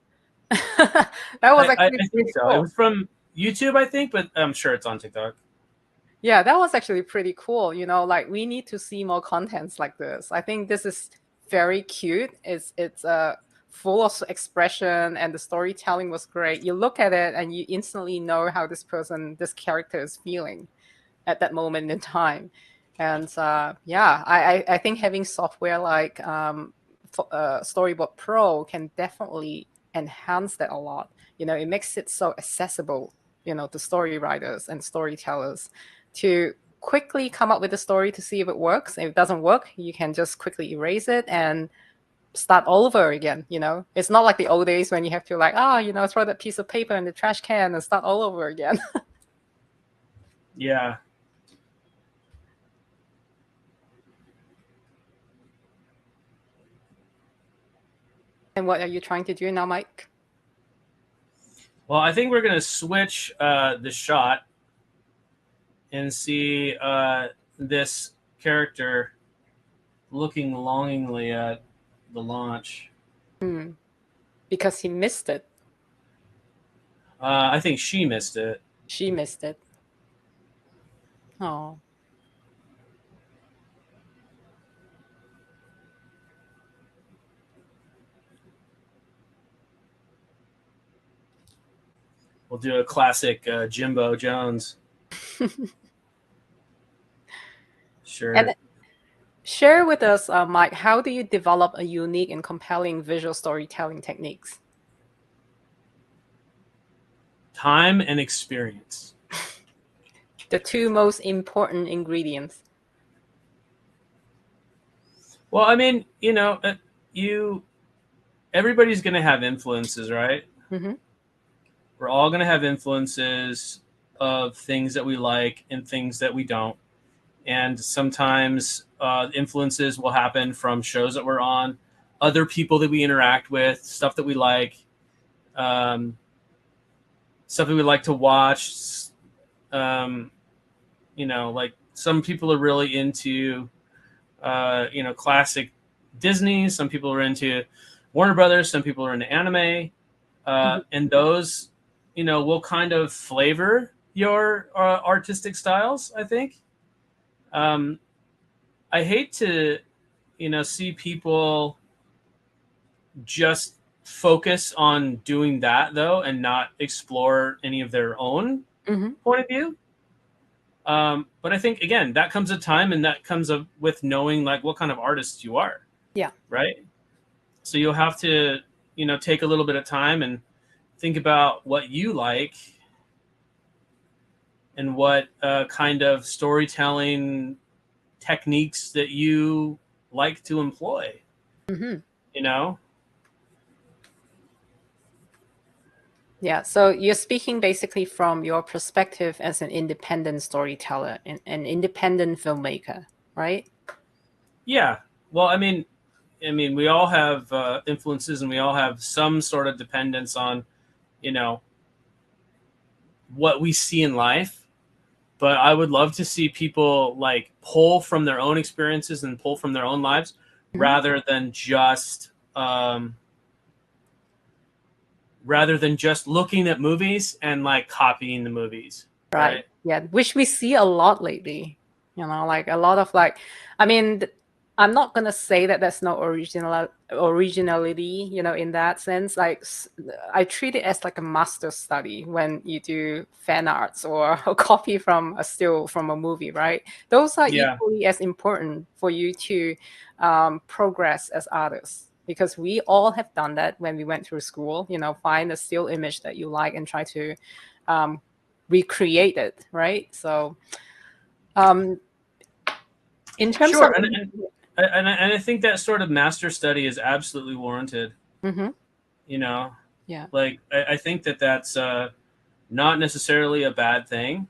That was I actually think pretty so. cool. It was from YouTube, I think, but I'm sure it's on TikTok. Yeah, that was actually pretty cool. You know, like we need to see more contents like this. I think this is very cute. It's full of expression, and the storytelling was great. You look at it and you instantly know how this character is feeling at that moment in time. And yeah, I think having software like Storyboard Pro can definitely enhance that a lot. You know, it makes it so accessible, you know, to story writers and storytellers to quickly come up with a story to see if it works. If it doesn't work, you can just quickly erase it and start all over again. You know, it's not like the old days when you have to like, you know, throw that piece of paper in the trash can and start all over again. Yeah. And what are you trying to do now, Mike? Well, I think we're going to switch the shot and see this character looking longingly at the launch. Because he missed it. I think she missed it. She missed it. Oh. We'll do a classic Jimbo Jones. Sure. And share with us, Mike, how do you develop a unique and compelling visual storytelling techniques? Time and experience. The two most important ingredients. Well, I mean, you know, everybody's going to have influences, right? Mm-hmm. We're all going to have influences of things that we like and things that we don't. And sometimes influences will happen from shows that we're on, other people that we interact with, stuff that we like, stuff that we like to watch. You know, like some people are really into, you know, classic Disney. Some people are into Warner Brothers. Some people are into anime. And those, you know, will kind of flavor your artistic styles, I think. I hate to, you know, see people just focus on doing that though and not explore any of their own point of view. But I think again that comes a time, and that comes up with knowing like what kind of artist you are. Yeah. Right. So you'll have to, you know, take a little bit of time and think about what you like and what kind of storytelling techniques that you like to employ. You know? Yeah. So you're speaking basically from your perspective as an independent storyteller and an independent filmmaker, right? Yeah. Well, I mean, we all have influences, and we all have some sort of dependence on, you know, what we see in life. But I would love to see people like pull from their own experiences and pull from their own lives rather than just looking at movies and like copying the movies. Right. Yeah, which we see a lot lately. You know, like a lot of like, I mean, I'm not gonna say that there's no originality, you know, in that sense. Like, I treat it as like a master study when you do fan arts or a copy from a still from a movie, right? Those are equally as important for you to progress as artists, because we all have done that when we went through school. You know, find a still image that you like and try to recreate it, right? So, in terms of and I think that sort of master study is absolutely warranted. You know, like I think that that's not necessarily a bad thing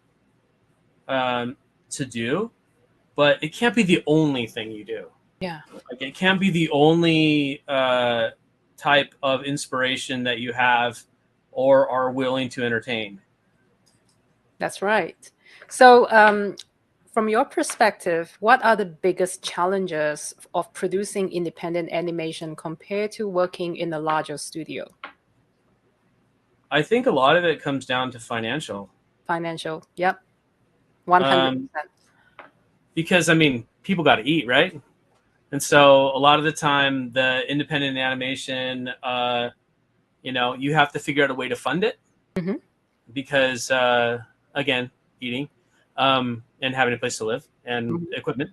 to do, but it can't be the only thing you do. Yeah, like it can't be the only type of inspiration that you have or are willing to entertain. That's right. So, From your perspective, what are the biggest challenges of producing independent animation compared to working in a larger studio? I think a lot of it comes down to financial. Financial, yep, 100%. Because I mean, people got to eat, right? And so a lot of the time, the independent animation, you have to figure out a way to fund it Mm-hmm. because, again, eating and having a place to live and equipment.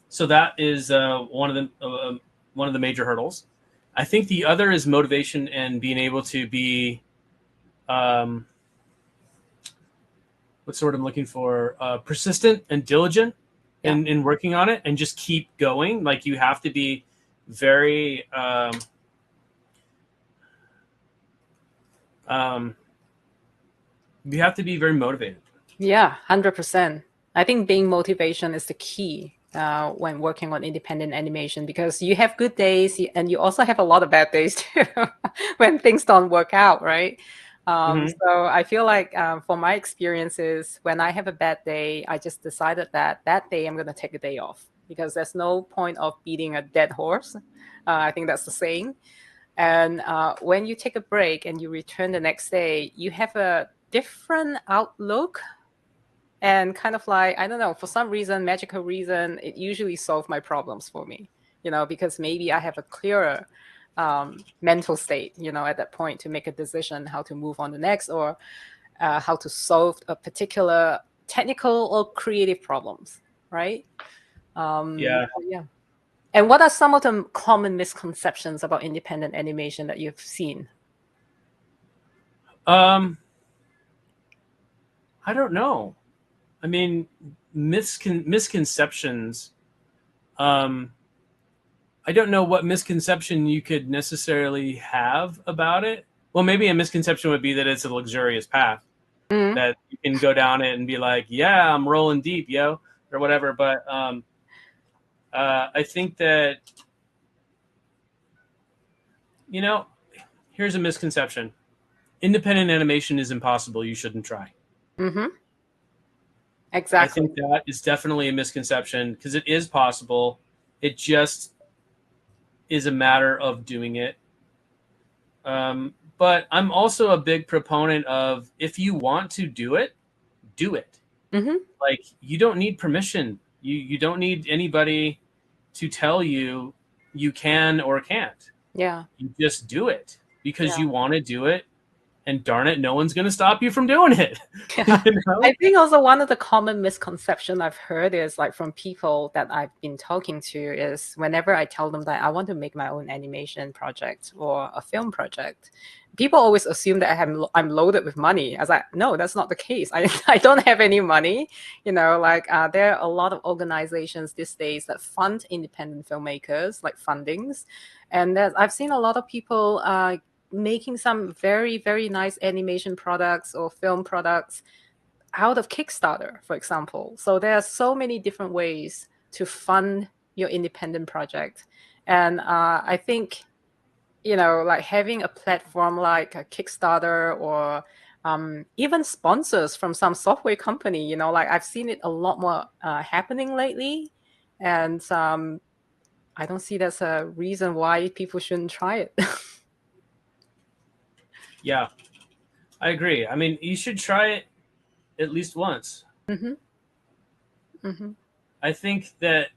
So that is one of the major hurdles. I think the other is motivation and being able to be, what's the word I'm looking for? Persistent and diligent in working on it, and just keep going. Like you have to be very you have to be very motivated. Yeah, 100%. I think being motivation is the key when working on independent animation, because you have good days and you also have a lot of bad days too when things don't work out, right? So I feel like for my experiences, when I have a bad day, I just decided that day I'm going to take a day off, because there's no point of beating a dead horse. I think that's the saying. And when you take a break and you return the next day, you have a different outlook. And kind of like, I don't know, for some reason, magical reason, it usually solves my problems for me, because maybe I have a clearer mental state, at that point to make a decision how to move on the next, or how to solve a particular technical or creative problems, right? Yeah. Yeah. And what are some of the common misconceptions about independent animation that you've seen? I don't know. I mean, misconceptions. I don't know what misconception you could necessarily have about it. Well, maybe a misconception would be that it's a luxurious path, that you can go down it and be like, yeah, I'm rolling deep, yo, or whatever. But I think that, here's a misconception. Independent animation is impossible. You shouldn't try. Mm-hmm. I Exactly. think that is definitely a misconception, because it is possible. It just is a matter of doing it. But I'm also a big proponent of, if you want to do it, do it. Mm-hmm. Like, you don't need permission. You don't need anybody to tell you you can or can't. Yeah. You just do it because Yeah. you want to do it, and darn it, no one's going to stop you from doing it. Yeah. You know? I think also one of the common misconceptions I've heard is, like, from people that I've been talking to, is whenever I tell them that I want to make my own animation project or a film project, people always assume that I'm loaded with money. I was like, no, that's not the case. I don't have any money. There are a lot of organizations these days that fund independent filmmakers, like fundings. And I've seen a lot of people making some very, very nice animation products or film products out of Kickstarter, for example. So there are so many different ways to fund your independent project. And I think, like having a platform like a Kickstarter, or even sponsors from some software company, like I've seen it a lot more happening lately. And I don't see that's a reason why people shouldn't try it. Yeah, I agree. I mean, you should try it at least once. Mm-hmm. Mm-hmm. I think that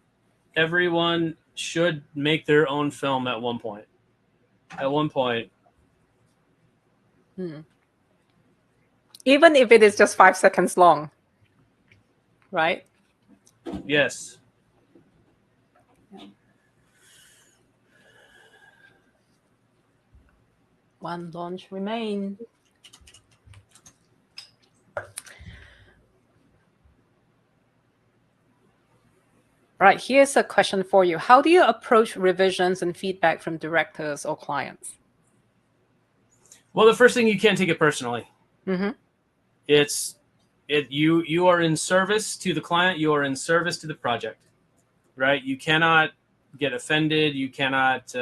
everyone should make their own film at one point. At one point. Even if it is just 5 seconds long, right? Yes. One launch remain. Right, here's a question for you. How do you approach revisions and feedback from directors or clients? Well, the first thing, you can't take it personally. Mm-hmm. You are in service to the client. You are in service to the project, right? You cannot get offended. You cannot,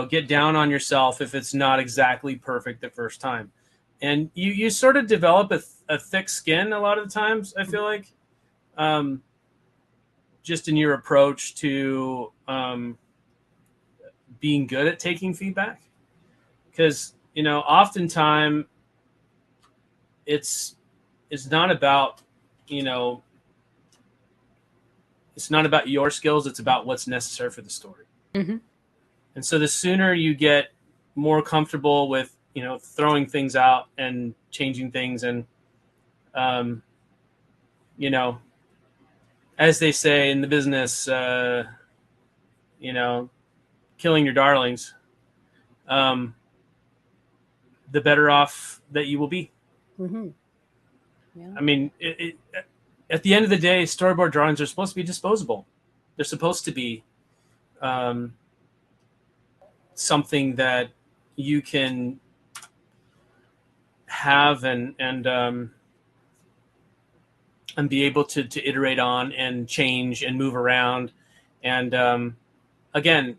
get down on yourself if it's not exactly perfect the first time. and you sort of develop a thick skin a lot of the times, I feel like, just in your approach to being good at taking feedback, because oftentimes it's not about it's not about your skills, it's about what's necessary for the story. Mm-hmm. And so the sooner you get more comfortable with throwing things out and changing things, and as they say in the business, killing your darlings, the better off that you will be. Mm-hmm. Yeah. I mean, at the end of the day, storyboard drawings are supposed to be disposable. They're supposed to be something that you can have and be able to iterate on and change and move around. And again,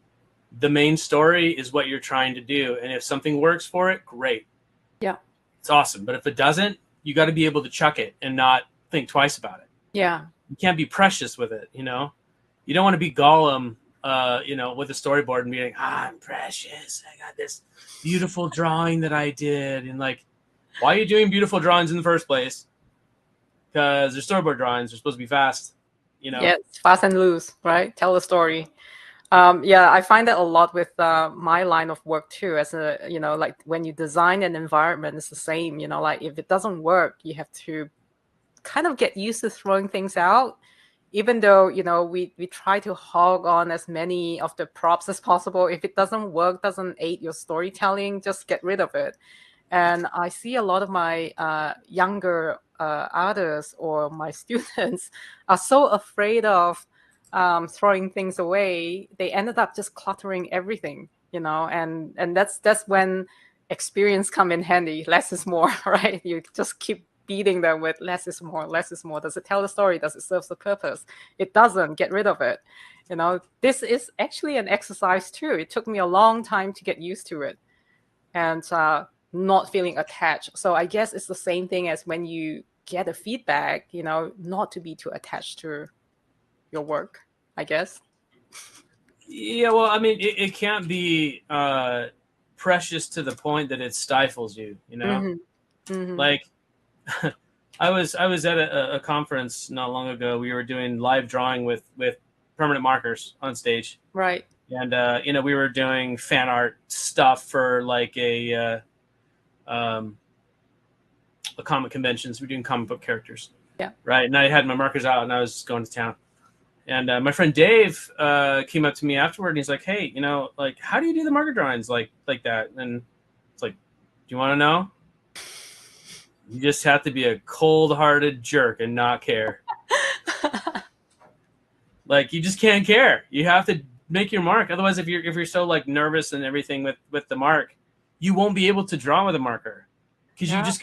the main story is what you're trying to do. And if something works for it, great. Yeah. It's awesome. But if it doesn't, you got to be able to chuck it and not think twice about it. Yeah. You can't be precious with it, You don't want to be Gollum, with a storyboard and be like, I'm precious. I got this beautiful drawing that I did. And like, why are you doing beautiful drawings in the first place? Because they're storyboard drawings. They're supposed to be fast, Yes, fast and loose, right? Tell a story. Yeah, I find that a lot with my line of work too. As a, like when you design an environment, it's the same. Like if it doesn't work, you have to kind of get used to throwing things out. Even though we try to hog on as many of the props as possible. If it doesn't work, doesn't aid your storytelling, just get rid of it. And I see a lot of my younger artists or my students are so afraid of throwing things away. They ended up just cluttering everything, and that's when experience come in handy. Less is more, right? You just keep beating them with less is more, less is more. Does it tell the story? Does it serve the purpose? It doesn't. Get rid of it. This is actually an exercise too. It took me a long time to get used to it, and not feeling attached. So I guess it's the same thing as when you get a feedback, not to be too attached to your work, I guess. Yeah, well, I mean, it can't be precious to the point that it stifles you, Mm-hmm. Mm-hmm. Like, I was at a conference not long ago. We were doing live drawing with permanent markers on stage, right? And we were doing fan art stuff for like a comic convention. So we're doing comic book characters, yeah, right? And I had my markers out, and I was going to town. And my friend Dave came up to me afterward, and he's like, "Hey, like, how do you do the marker drawings like that?" And it's like, "Do you want to know? You just have to be a cold-hearted jerk and not care. Like, you just can't care. You have to make your mark. Otherwise, if you're so like nervous and everything with the mark, you won't be able to draw with a marker, because you just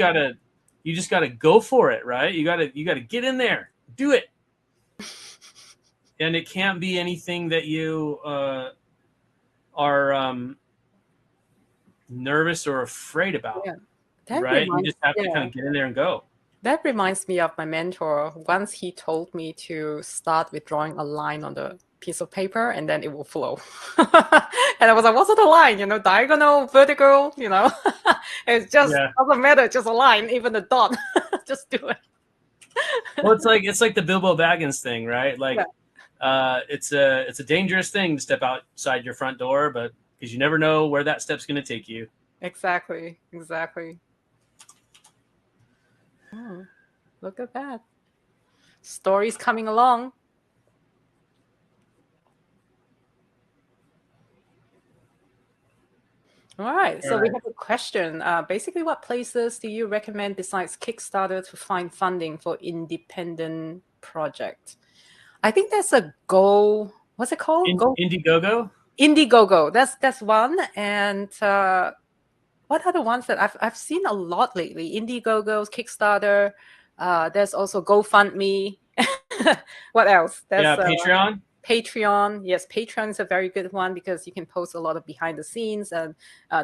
gotta go for it, right? You gotta get in there, do it." And it can't be anything that you are nervous or afraid about, right? You just have to kind of get in there and go. That reminds me of my mentor. Once he told me to start with drawing a line on the piece of paper, and then it will flow. And I was like, what's the line? Diagonal, vertical, it just doesn't matter, just a line, even a dot. Just do it. Well, it's like the Bilbo Baggins thing, right? Like, it's a dangerous thing to step outside your front door, but because you never know where that step's going to take you. Exactly. Oh, look at that. Stories coming along. All right. So we have a question. Basically, what places do you recommend besides Kickstarter to find funding for independent projects? I think there's a Go. What's it called? Indiegogo. Indiegogo. That's one. And what are the ones that I've seen a lot lately? Indiegogo's, Kickstarter. There's also GoFundMe. What else? There's Patreon. Patreon. Yes, Patreon is a very good one because you can post a lot of behind the scenes and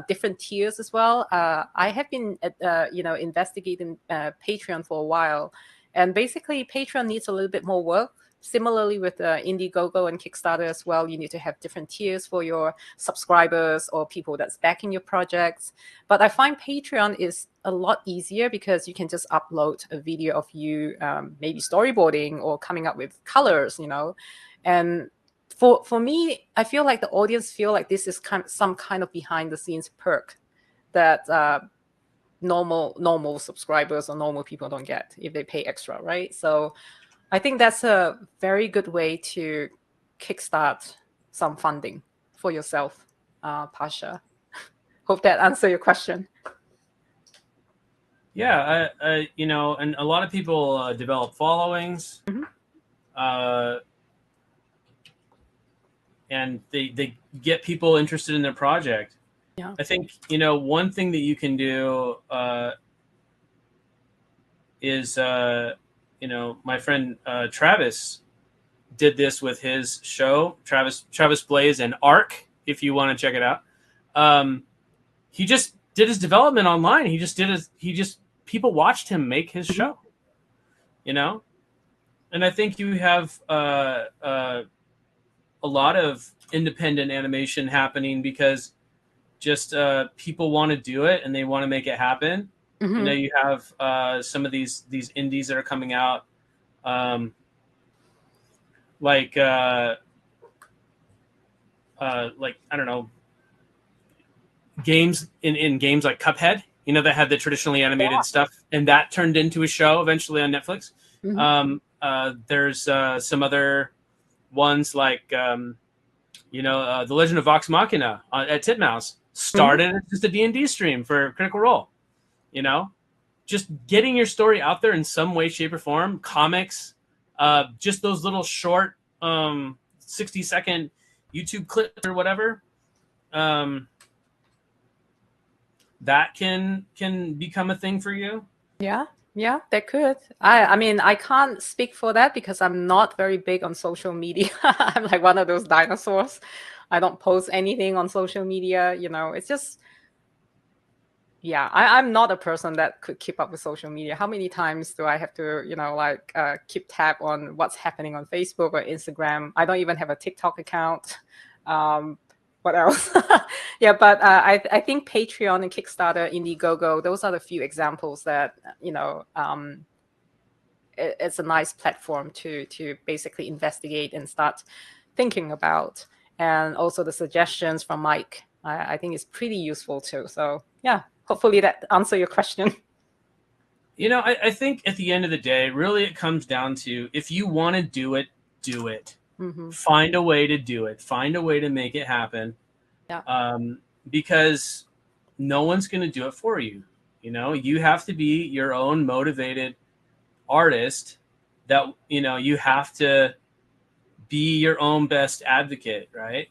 different tiers as well. I have been, investigating Patreon for a while, and basically Patreon needs a little bit more work. Similarly with Indiegogo and Kickstarter as well, you need to have different tiers for your subscribers or people that's backing your projects. But I find Patreon is a lot easier because you can just upload a video of you maybe storyboarding or coming up with colors, And for me, I feel like the audience feel like this is some kind of behind the scenes perk that normal subscribers or normal people don't get if they pay extra, right? So I think that's a very good way to kickstart some funding for yourself, Pasha. Hope that answers your question. Yeah, and a lot of people develop followings, and they get people interested in their project. Yeah. I think one thing that you can do is my friend Travis did this with his show, Travis Blaze and Arc, if you want to check it out. He just did his development online. People watched him make his show, and I think you have a lot of independent animation happening because just people want to do it and they want to make it happen. You have some of these indies that are coming out, like I don't know, games in games like Cuphead, that had the traditionally animated stuff, and that turned into a show eventually on Netflix. There's some other ones like The Legend of Vox Machina at Titmouse started as just a D&D stream for Critical Role. Just getting your story out there in some way, shape, or form. Comics, just those little short 60-second YouTube clips or whatever. That can become a thing for you. Yeah, that could. I mean, I can't speak for that because I'm not very big on social media. I'm like one of those dinosaurs. I don't post anything on social media. It's just, yeah, I'm not a person that could keep up with social media. How many times do I have to, keep tab on what's happening on Facebook or Instagram? I don't even have a TikTok account. What else? Yeah, but I think Patreon and Kickstarter, Indiegogo, those are the few examples that it's a nice platform to basically investigate and start thinking about. And also the suggestions from Mike, I think is pretty useful too. So yeah, hopefully that answers your question. I think at the end of the day, really it comes down to, if you want to do it, do it. Find a way to do it. Find a way to make it happen. Yeah. Because no one's going to do it for you. You have to be your own motivated artist. That you have to be your own best advocate, right?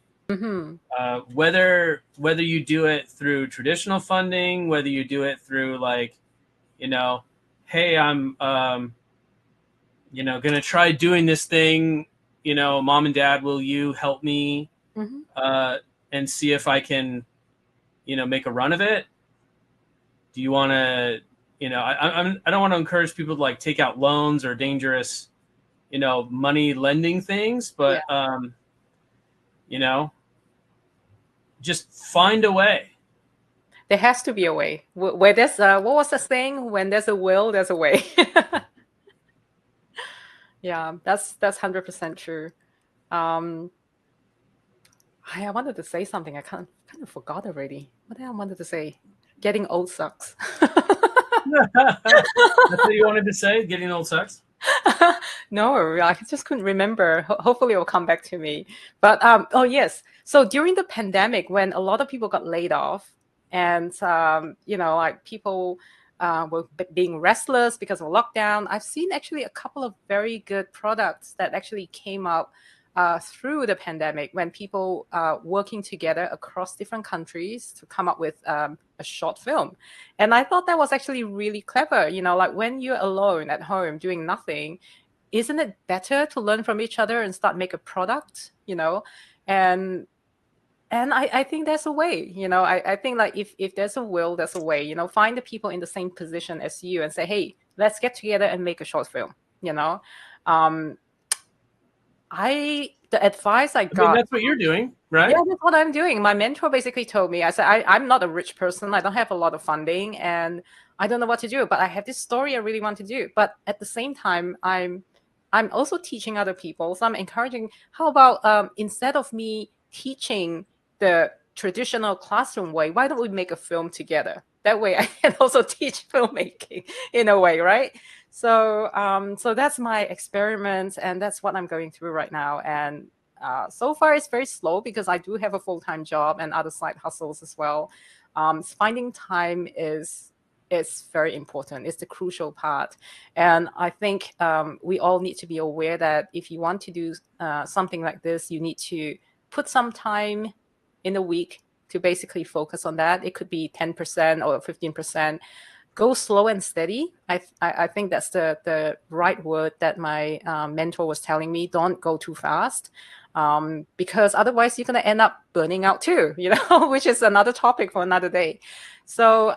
Whether you do it through traditional funding, whether you do it through hey, I'm gonna try doing this thing, mom and dad, will you help me and see if I can make a run of it? Do you want to I don't want to encourage people to take out loans or dangerous money lending things, but just find a way. There has to be a way. Where there's what was the saying? When there's a will, there's a way. Yeah, that's 100% true. I wanted to say something. I kind of forgot already. What did I wanted to say? Getting old sucks. That's what you wanted to say? Getting old sucks? No, I just couldn't remember. Hopefully it will come back to me. But oh yes. So during the pandemic, when a lot of people got laid off, and people were being restless because of lockdown, I've seen actually a couple of very good products that actually came out through the pandemic, when people working together across different countries to come up with a short film. And I thought that was actually really clever. When you're alone at home doing nothing, isn't it better to learn from each other and start make a product, you know? And I think there's a way, you know. I think like if there's a will, there's a way, you know. Find the people in the same position as you and say, hey, let's get together and make a short film, you know. The advice I got. mean, that's what you're doing, right? Yeah, that's what I'm doing. My mentor basically told me, I said, I'm not a rich person. I don't have a lot of funding and I don't know what to do, but I have this story I really want to do. But at the same time, I'm also teaching other people. So I'm encouraging, how about instead of me teaching the traditional classroom way, why don't we make a film together? That way I can also teach filmmaking in a way, right? So so that's my experiment, and that's what I'm going through right now. And so far it's very slow because I do have a full-time job and other side hustles as well. Finding time is very important. It's the crucial part. And I think we all need to be aware that if you want to do something like this, you need to put some time in a week to basically focus on that. It could be 10% or 15%. Go slow and steady. I think that's the right word that my mentor was telling me. Don't go too fast, because otherwise you're going to end up burning out too, you know, which is another topic for another day. So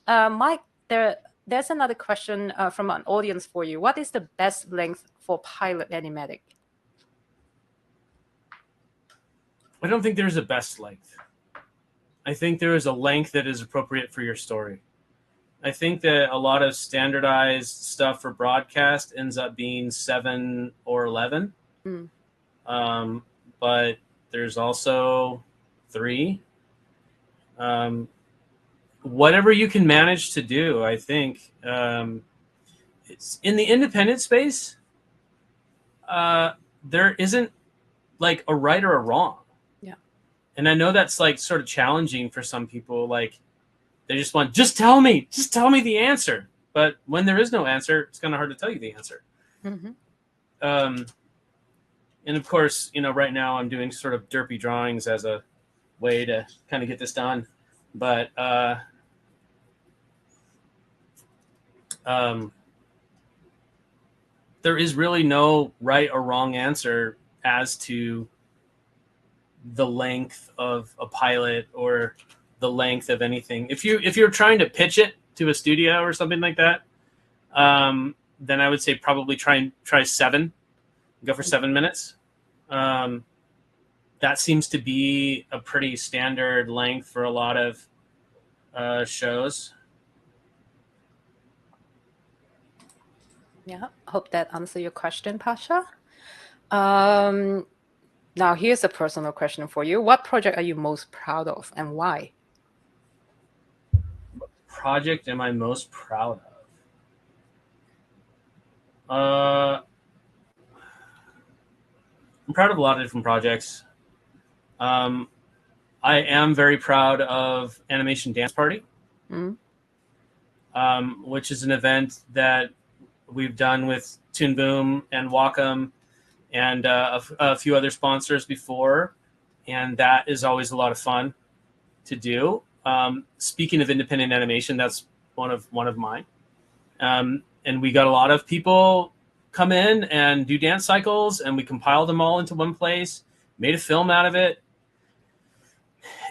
Mike, there's another question from an audience for you. What is the best length for pilot animatic? I don't think there's a best length. I think there is a length that is appropriate for your story. I think that a lot of standardized stuff for broadcast ends up being 7 or 11. But there's also 3. Whatever you can manage to do, I think. It's in the independent space, there isn't like a right or a wrong. Yeah. And I know that's like sort of challenging for some people. Like, they just want, just tell me the answer. But when there is no answer, it's kind of hard to tell you the answer. And of course, you know, right now I'm doing sort of derpy drawings as a way to kind of get this done. But there is really no right or wrong answer as to the length of a pilot or the length of anything. If you're trying to pitch it to a studio or something like that, then I would say probably try 7. Go for 7 minutes. That seems to be a pretty standard length for a lot of shows. Yeah, hope that answers your question, Pasha. Now here's a personal question for you. What project are you most proud of and why? What project am I most proud of? I'm proud of a lot of different projects. I am very proud of Animation Dance Party, which is an event that we've done with Toon Boom and Wacom and a few other sponsors before, and that is always a lot of fun to do. Speaking of independent animation, that's one of mine, and we got a lot of people come in and do dance cycles, and we compiled them all into one place, made a film out of it,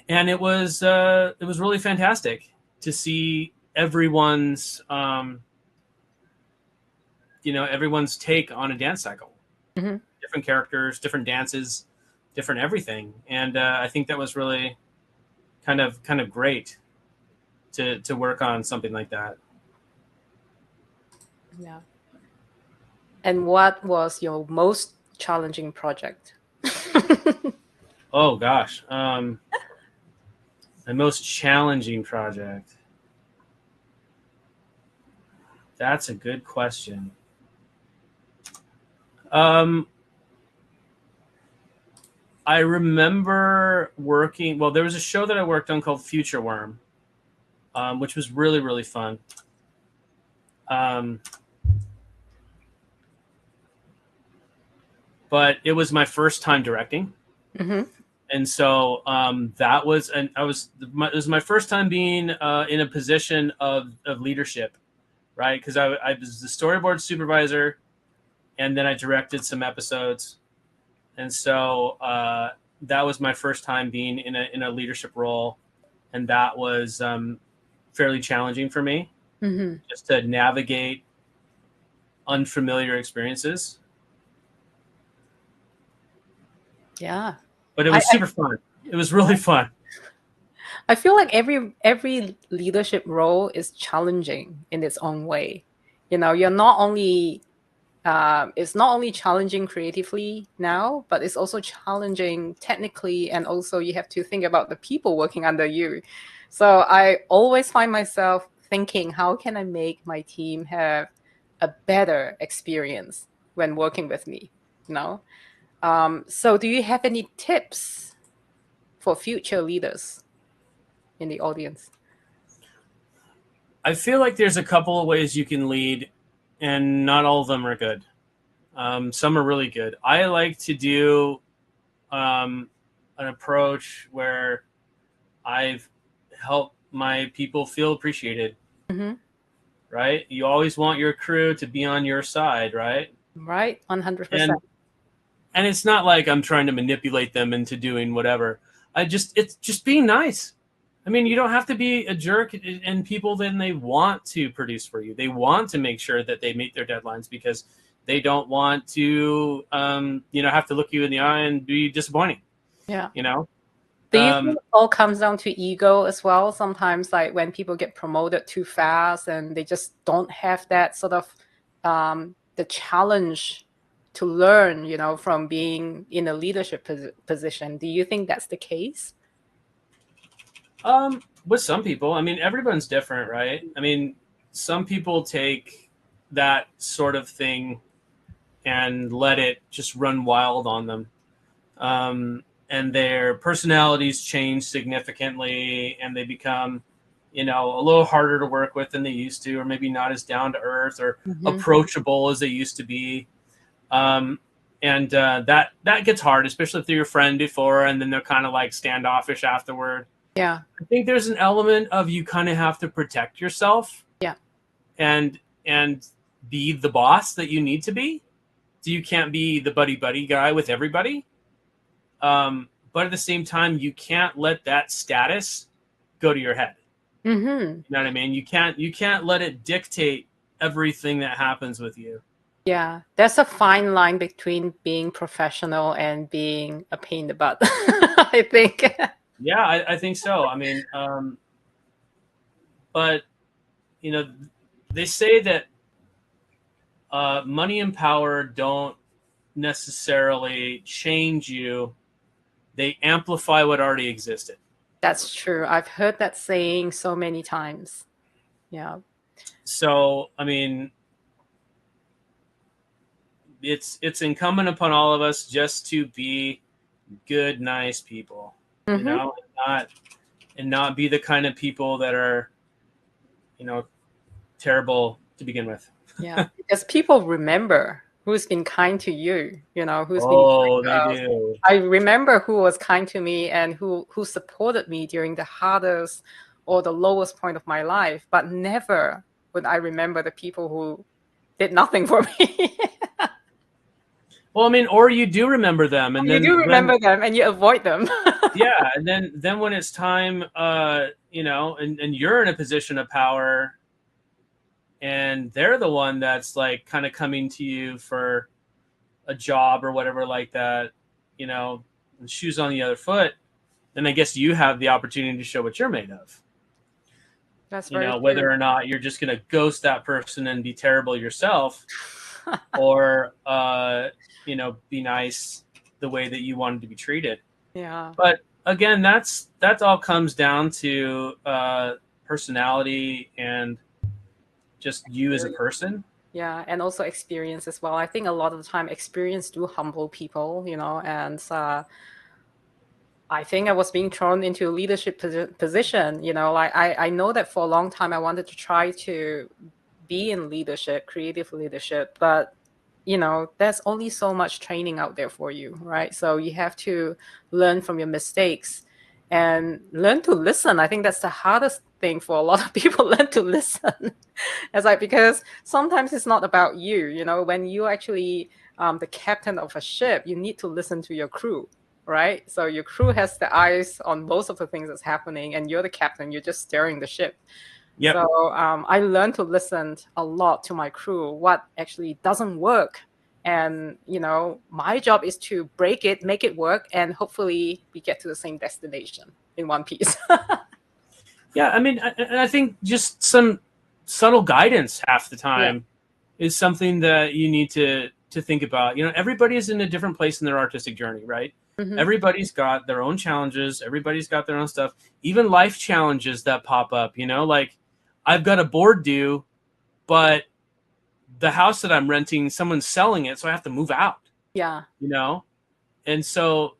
and it was really fantastic to see everyone's everyone's take on a dance cycle. Different characters, different dances, different everything, and I think that was really kind of great to work on something like that. Yeah. And what was your most challenging project? Oh gosh, my most challenging project. That's a good question. I remember working. Well, there was a show that I worked on called Future Worm, which was really, really fun. But it was my first time directing, and so it was my first time being in a position of leadership, right? Because I was the storyboard supervisor, and then I directed some episodes. And so that was my first time being in a leadership role, and that was fairly challenging for me, just to navigate unfamiliar experiences. Yeah. But it was super fun. It was really fun. I feel like every leadership role is challenging in its own way. You know, you're not only it's not only challenging creatively now, but it's also challenging technically, and also you have to think about the people working under you. So I always find myself thinking, how can I make my team have a better experience when working with me? You know? So do you have any tips for future leaders in the audience? I feel like there's a couple of ways you can lead, and not all of them are good. Some are really good. I like to do an approach where I've helped my people feel appreciated. Right? You always want your crew to be on your side, right? Right, 100%. And it's not like I'm trying to manipulate them into doing whatever. It's just being nice. I mean, you don't have to be a jerk, and people then they want to produce for you. They want to make sure that they meet their deadlines because they don't want to, have to look you in the eye and be disappointing. Yeah. You know? Do you think it all comes down to ego as well? Sometimes, like when people get promoted too fast and they just don't have that sort of the challenge to learn, you know, from being in a leadership position. Do you think that's the case? With some people, I mean, everyone's different, right? I mean, some people take that sort of thing and let it just run wild on them. And their personalities change significantly, and they become, a little harder to work with than they used to, or maybe not as down to earth or approachable as they used to be. And that gets hard, especially if they're your friend before, and then they're kind of like standoffish afterward. Yeah. I think there's an element of you kind of have to protect yourself. Yeah. And be the boss that you need to be. So you can't be the buddy guy with everybody. But at the same time, you can't let that status go to your head. You know what I mean? You can't let it dictate everything that happens with you. Yeah, there's a fine line between being professional and being a pain in the butt, I think. Yeah, I think so. I mean, but they say that money and power don't necessarily change you. They amplify what already existed. That's true. I've heard that saying so many times. Yeah. So, I mean, it's incumbent upon all of us just to be good, nice people, and not be the kind of people that are, terrible to begin with. Yeah, because people remember who's been kind to you, who's been they do. I remember who was kind to me and who supported me during the hardest or the lowest point of my life, but never would I remember the people who did nothing for me. Well, I mean, or you do remember them, and you do remember them, and you avoid them. Yeah, and then when it's time, and you're in a position of power, and they're the one that's like kind of coming to you for a job or whatever like that, and shoes on the other foot, then I guess you have the opportunity to show what you're made of. That's very true. Whether or not you're just going to ghost that person and be terrible yourself, or be nice the way that you wanted to be treated. Yeah. But again, that all comes down to personality and just you as a person. Yeah, and also experience as well. I think a lot of the time experience do humble people, and I think I was being thrown into a leadership position, like I know that for a long time I wanted to try to be in leadership, creative leadership, but there's only so much training out there for you, right? So you have to learn from your mistakes and learn to listen. I think that's the hardest thing for a lot of people, learn to listen. It's like, because sometimes it's not about you, you know, when you actually the captain of a ship, you need to listen to your crew, right? So your crew has the eyes on most of the things that's happening, and you're the captain, you're just steering the ship. Yep. So I learned to listen a lot to my crew, what actually doesn't work. And, you know, my job is to break it, make it work, and hopefully we get to the same destination in one piece. Yeah, I mean, I think just some subtle guidance half the Yeah. time is something that you need to think about. You know, everybody is in a different place in their artistic journey, right? Mm-hmm. Everybody's got their own challenges. Everybody's got their own stuff. Even life challenges that pop up. You know, like I've got a board due, but the house that I'm renting, someone's selling it, so I have to move out. Yeah. You know, and so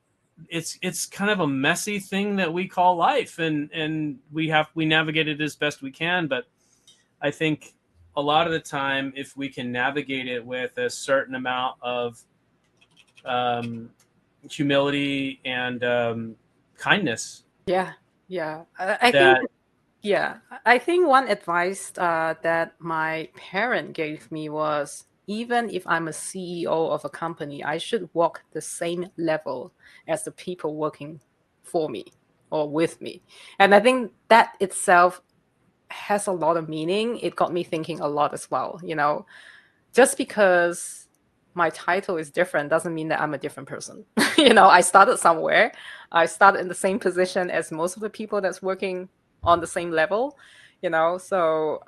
it's kind of a messy thing that we call life, and we navigate it as best we can. But I think a lot of the time, if we can navigate it with a certain amount of humility and kindness, Yeah. Yeah. I think, that yeah, I think one advice that my parent gave me was, even if I'm a CEO of a company, I should walk the same level as the people working for me or with me. And I think that itself has a lot of meaning. It got me thinking a lot as well. You know, just because my title is different doesn't mean that I'm a different person. You know, I started somewhere. I started in the same position as most of the people that's working on the same level. You know, so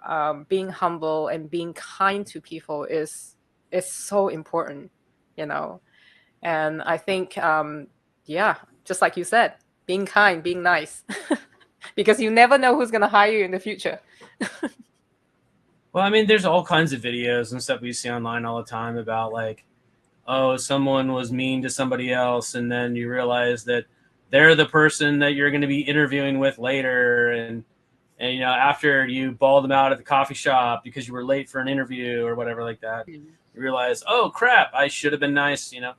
being humble and being kind to people is so important. You know, and I think yeah, just like you said, being kind, being nice, because you never know who's gonna hire you in the future. well, I mean, there's all kinds of videos and stuff we see online all the time about like, oh, someone was mean to somebody else, and then you realize that they're the person that you're going to be interviewing with later, and you know, after you bawled them out at the coffee shop because you were late for an interview or whatever like that, you realize, oh crap, I should have been nice, you know.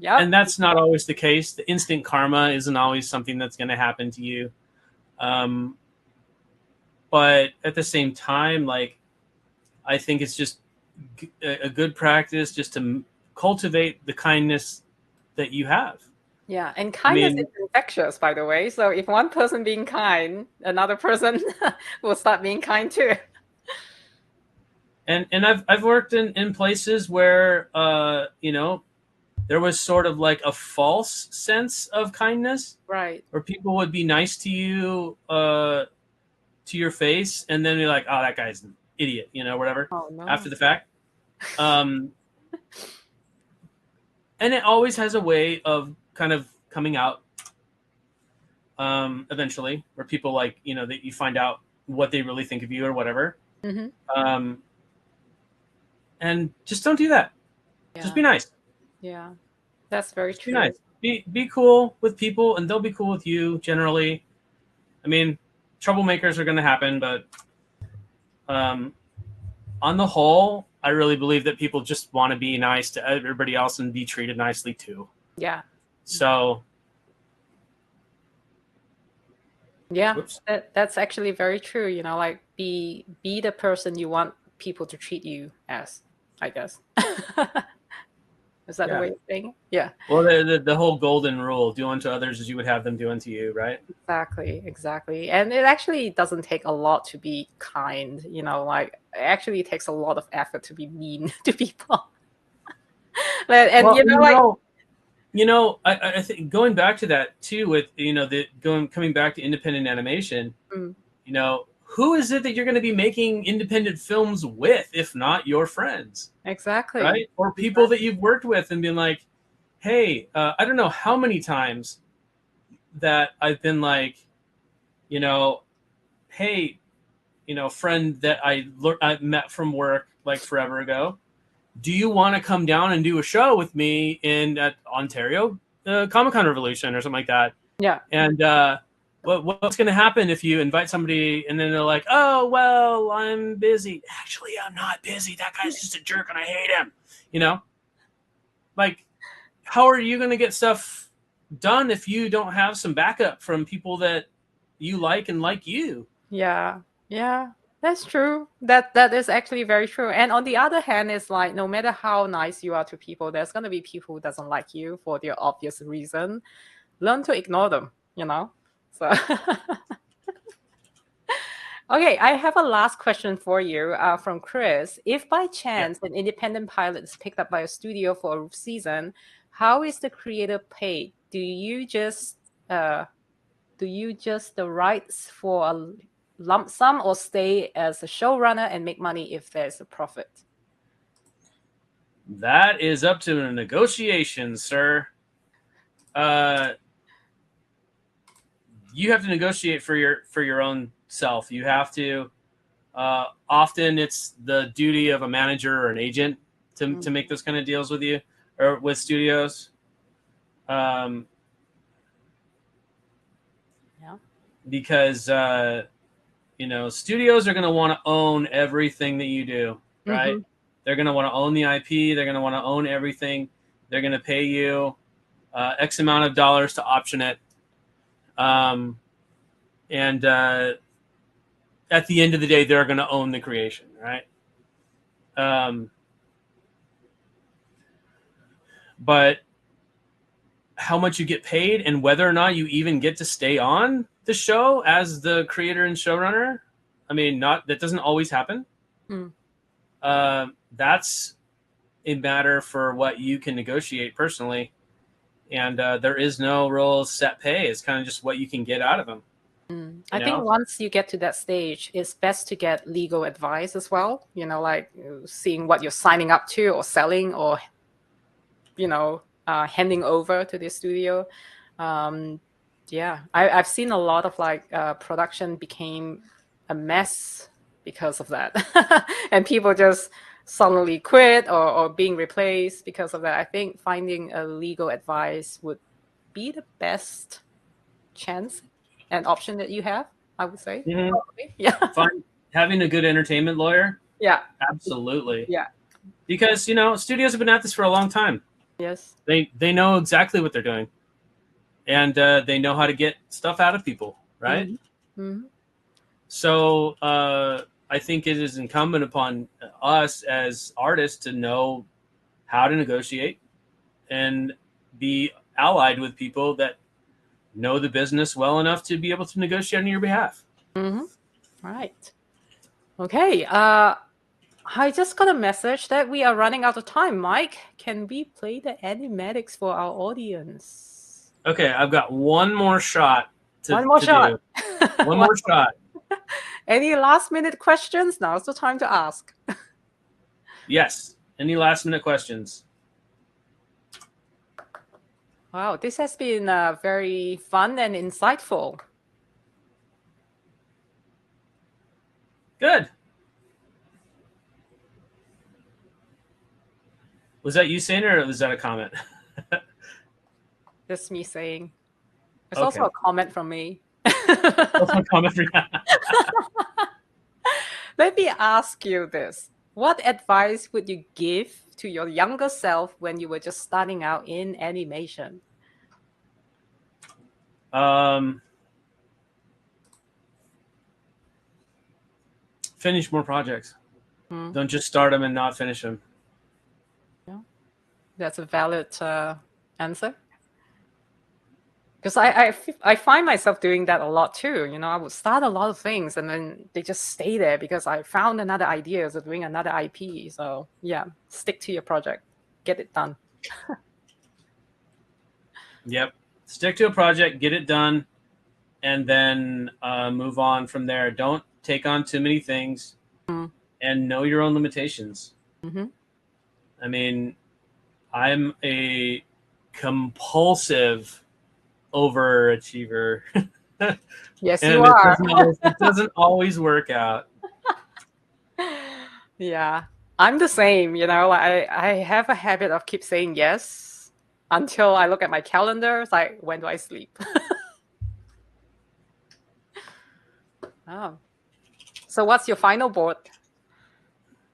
And Yep. that's not always the case. The instant karma isn't always something that's going to happen to you. Um, but at the same time, like, I think it's just a good practice just to cultivate the kindness that you have. Yeah, and I kindness is mean, infectious, by the way. So if one person being kind, another person will start being kind too. and I've worked in places where you know, there was sort of like a false sense of kindness, Right. where people would be nice to you to your face, and then be like, oh, that guy's an idiot, you know, whatever, Oh no. after the fact. Um, and it always has a way of kind of coming out eventually, where people, like, you know, that you find out what they really think of you or whatever. Hmm. Um, and just don't do that. Just Yeah. be nice. Yeah. That's very Just be true. nice. Be cool with people, and they'll be cool with you generally. I mean, troublemakers are going to happen, but um, on the whole, I really believe that people just want to be nice to everybody else and be treated nicely too. Yeah. So, Yeah. whoops. That's actually very true. You know, like be the person you want people to treat you as, I guess. Is that the Yeah. way of saying it? Yeah. Well, the whole golden rule: do unto others as you would have them do unto you, right? Exactly, exactly. And it actually doesn't take a lot to be kind, you know, like it actually takes a lot of effort to be mean to people. And Well, you know, like I think going back to that too, with, you know, the coming back to independent animation, mm, you know, who is it that you're going to be making independent films with, if not your friends, exactly. right? Or people that Exactly. you've worked with and been like, hey, I don't know how many times that I've been like, you know, hey, you know, friend that I met from work like forever ago, do you want to come down and do a show with me in at Ontario Comic Con Revolution or something like that? Yeah. And what's going to happen if you invite somebody and then they're like, oh, well, I'm busy. Actually, I'm not busy. That guy's just a jerk and I hate him. You know, like, how are you going to get stuff done if you don't have some backup from people that you like and like you. Yeah, yeah, that's true. That is actually very true. And on the other hand, it's like no matter how nice you are to people, there's gonna be people who doesn't like you for their obvious reason. Learn to ignore them, you know? So okay, I have a last question for you from Chris. If by chance an independent pilot is picked up by a studio for a season, how is the creator paid? Do you just the rights for a lump sum or stay as a showrunner and make money if there's a profit? That is up to a negotiation, sir. You have to negotiate for your own self. You have to. Often, it's the duty of a manager or an agent to make those kind of deals with you or with studios. Yeah. Because studios are going to want to own everything that you do, right? Mm-hmm. They're going to want to own the IP. They're going to want to own everything. They're going to pay you X amount of dollars to option it. And at the end of the day, they're going to own the creation, right? But how much you get paid and whether or not you even get to stay on the show as the creator and showrunner, I mean, that doesn't always happen. That's a matter for what you can negotiate personally. And there is no real set pay. It's kind of just what you can get out of them. I think once you get to that stage, it's best to get legal advice as well. Like seeing what you're signing up to or selling or, handing over to the studio. I've seen a lot of production became a mess because of that. And people just suddenly quit or being replaced because of that. I think finding a legal advice would be the best chance and option that you have, I would say. Mm-hmm. Yeah. Having a good entertainment lawyer. Yeah. Absolutely. Yeah. Because, studios have been at this for a long time. Yes. They know exactly what they're doing. And they know how to get stuff out of people, right? Mm-hmm. Mm-hmm. So I think it is incumbent upon us as artists to know how to negotiate and be allied with people that know the business well enough to be able to negotiate on your behalf. Mm-hmm. Right. Okay. I just got a message that we are running out of time. Mike, can we play the animatics for our audience? Okay, I've got one more shot to One more shot. do. One more shot. Any last minute questions? Now's the time to ask. Yes. Any last minute questions? Wow, this has been very fun and insightful. Good. Was that you saying or was that a comment? That's me saying. There's also a comment from me. Also a comment from you. Let me ask you this. What advice would you give to your younger self when you were just starting out in animation? Finish more projects. Don't just start them and not finish them. Yeah, that's a valid answer. Because I find myself doing that a lot too. I would start a lot of things and then they just stay there because I found another idea of doing another IP. So yeah, stick to your project, get it done. Yep, stick to a project, get it done, and then move on from there. Don't take on too many things, and know your own limitations. Mm-hmm. I mean, I'm a compulsive overachiever. Yes, you are. It doesn't always work out. Yeah, I'm the same. I have a habit of keep saying yes until I look at my calendar. It's like, when do I sleep? Oh, so what's your final board?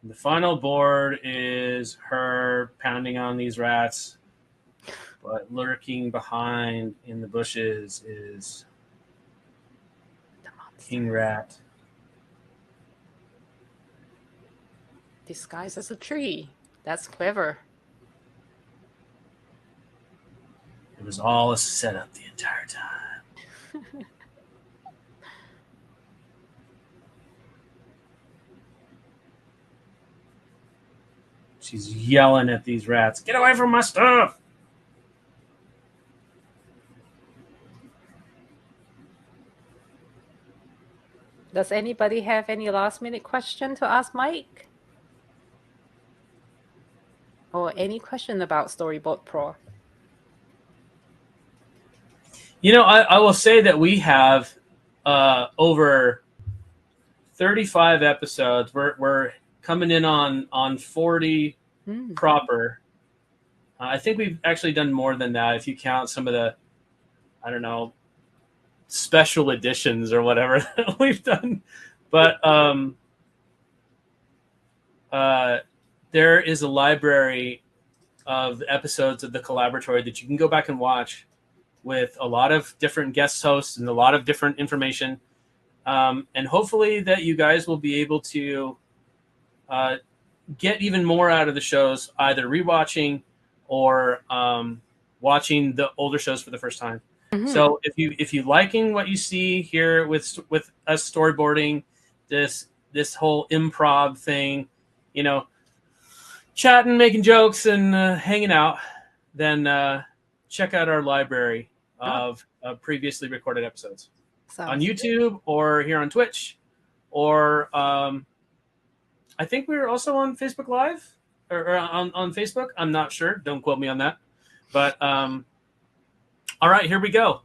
The final board is her pounding on these rats But lurking behind in the bushes is King Rat. Disguised as a tree. That's clever. It was all a setup the entire time. She's yelling at these rats, "Get away from my stuff!" Does anybody have any last-minute question to ask Mike? Or any question about Storyboard Pro? You know, I will say that we have over 35 episodes. We're coming in on 40 proper. I think we've actually done more than that if you count some of the, I don't know, special editions or whatever that we've done. But there is a library of episodes of the Collaboratory that you can go back and watch with a lot of different guest hosts and a lot of different information. And hopefully that you guys will be able to get even more out of the shows, either rewatching or watching the older shows for the first time. Mm-hmm. So if you liking what you see here with us storyboarding, this whole improv thing, you know, chatting, making jokes, and hanging out, then check out our library of previously recorded episodes on YouTube or here on Twitch, or I think we were also on Facebook Live or on Facebook. I'm not sure. Don't quote me on that. But all right, here we go.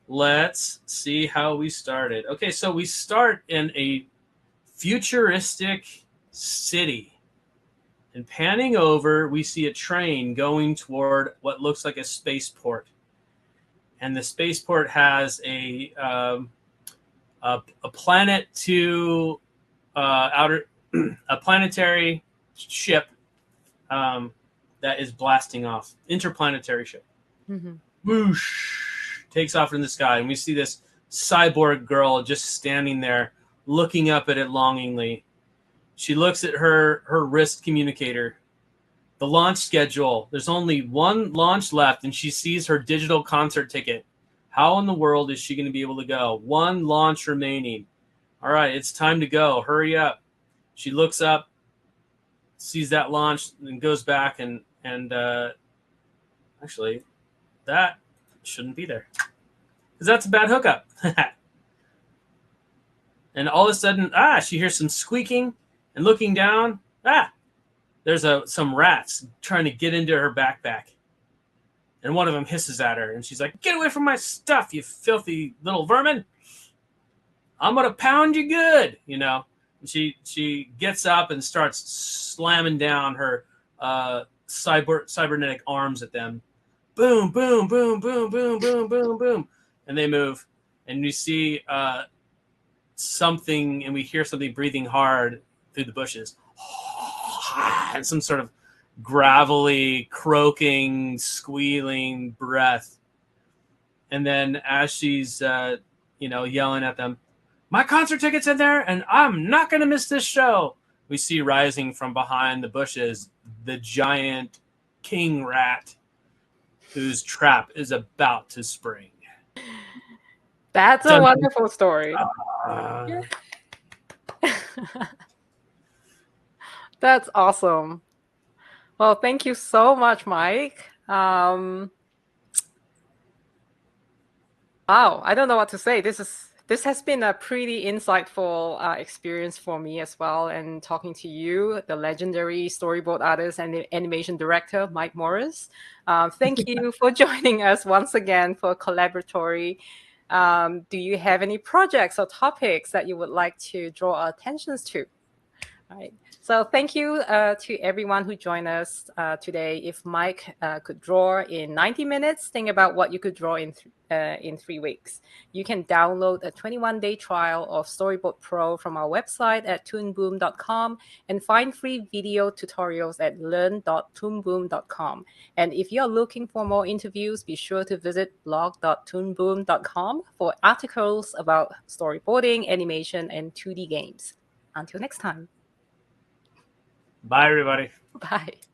Let's see how we started. Okay, so we start in a futuristic city. And panning over, we see a train going toward what looks like a spaceport. And the spaceport has a planet to outer a planetary ship that is blasting off. Interplanetary ship. Mm-hmm. Whoosh! Takes off in the sky, and we see this cyborg girl just standing there, looking up at it longingly. She looks at her wrist communicator. The launch schedule. There's only one launch left, and she sees her digital concert ticket. How in the world is she going to be able to go? One launch remaining. All right, it's time to go. Hurry up. She looks up, sees that launch, and goes back and actually, that shouldn't be there because that's a bad hookup. And all of a sudden, she hears some squeaking, and looking down, there's some rats trying to get into her backpack. And one of them hisses at her, and she's like, "Get away from my stuff, you filthy little vermin. I'm going to pound you good," you know. And she gets up and starts slamming down her cybernetic arms at them. Boom, boom, boom, boom, boom, boom, boom, boom. And they move. And we see something, and we hear something breathing hard through the bushes. And some sort of gravelly, croaking, squealing breath. And then as she's, yelling at them, "My concert ticket's in there, and I'm not going to miss this show," we see rising from behind the bushes the giant king rat whose trap is about to spring. That's a wonderful story. That's awesome. Well, thank you so much, Mike. Wow, I don't know what to say. This has been a pretty insightful experience for me as well. And talking to you, the legendary storyboard artist and the animation director, Mike Morris. Thank you for joining us once again for Collaboratory. Do you have any projects or topics that you would like to draw our attentions to? All right. So thank you to everyone who joined us today. If Mike could draw in 90 minutes, think about what you could draw in 3 weeks. You can download a 21-day trial of Storyboard Pro from our website at toonboom.com and find free video tutorials at learn.toonboom.com. And if you're looking for more interviews, be sure to visit blog.toonboom.com for articles about storyboarding, animation, and 2D games. Until next time. Bye, everybody. Bye.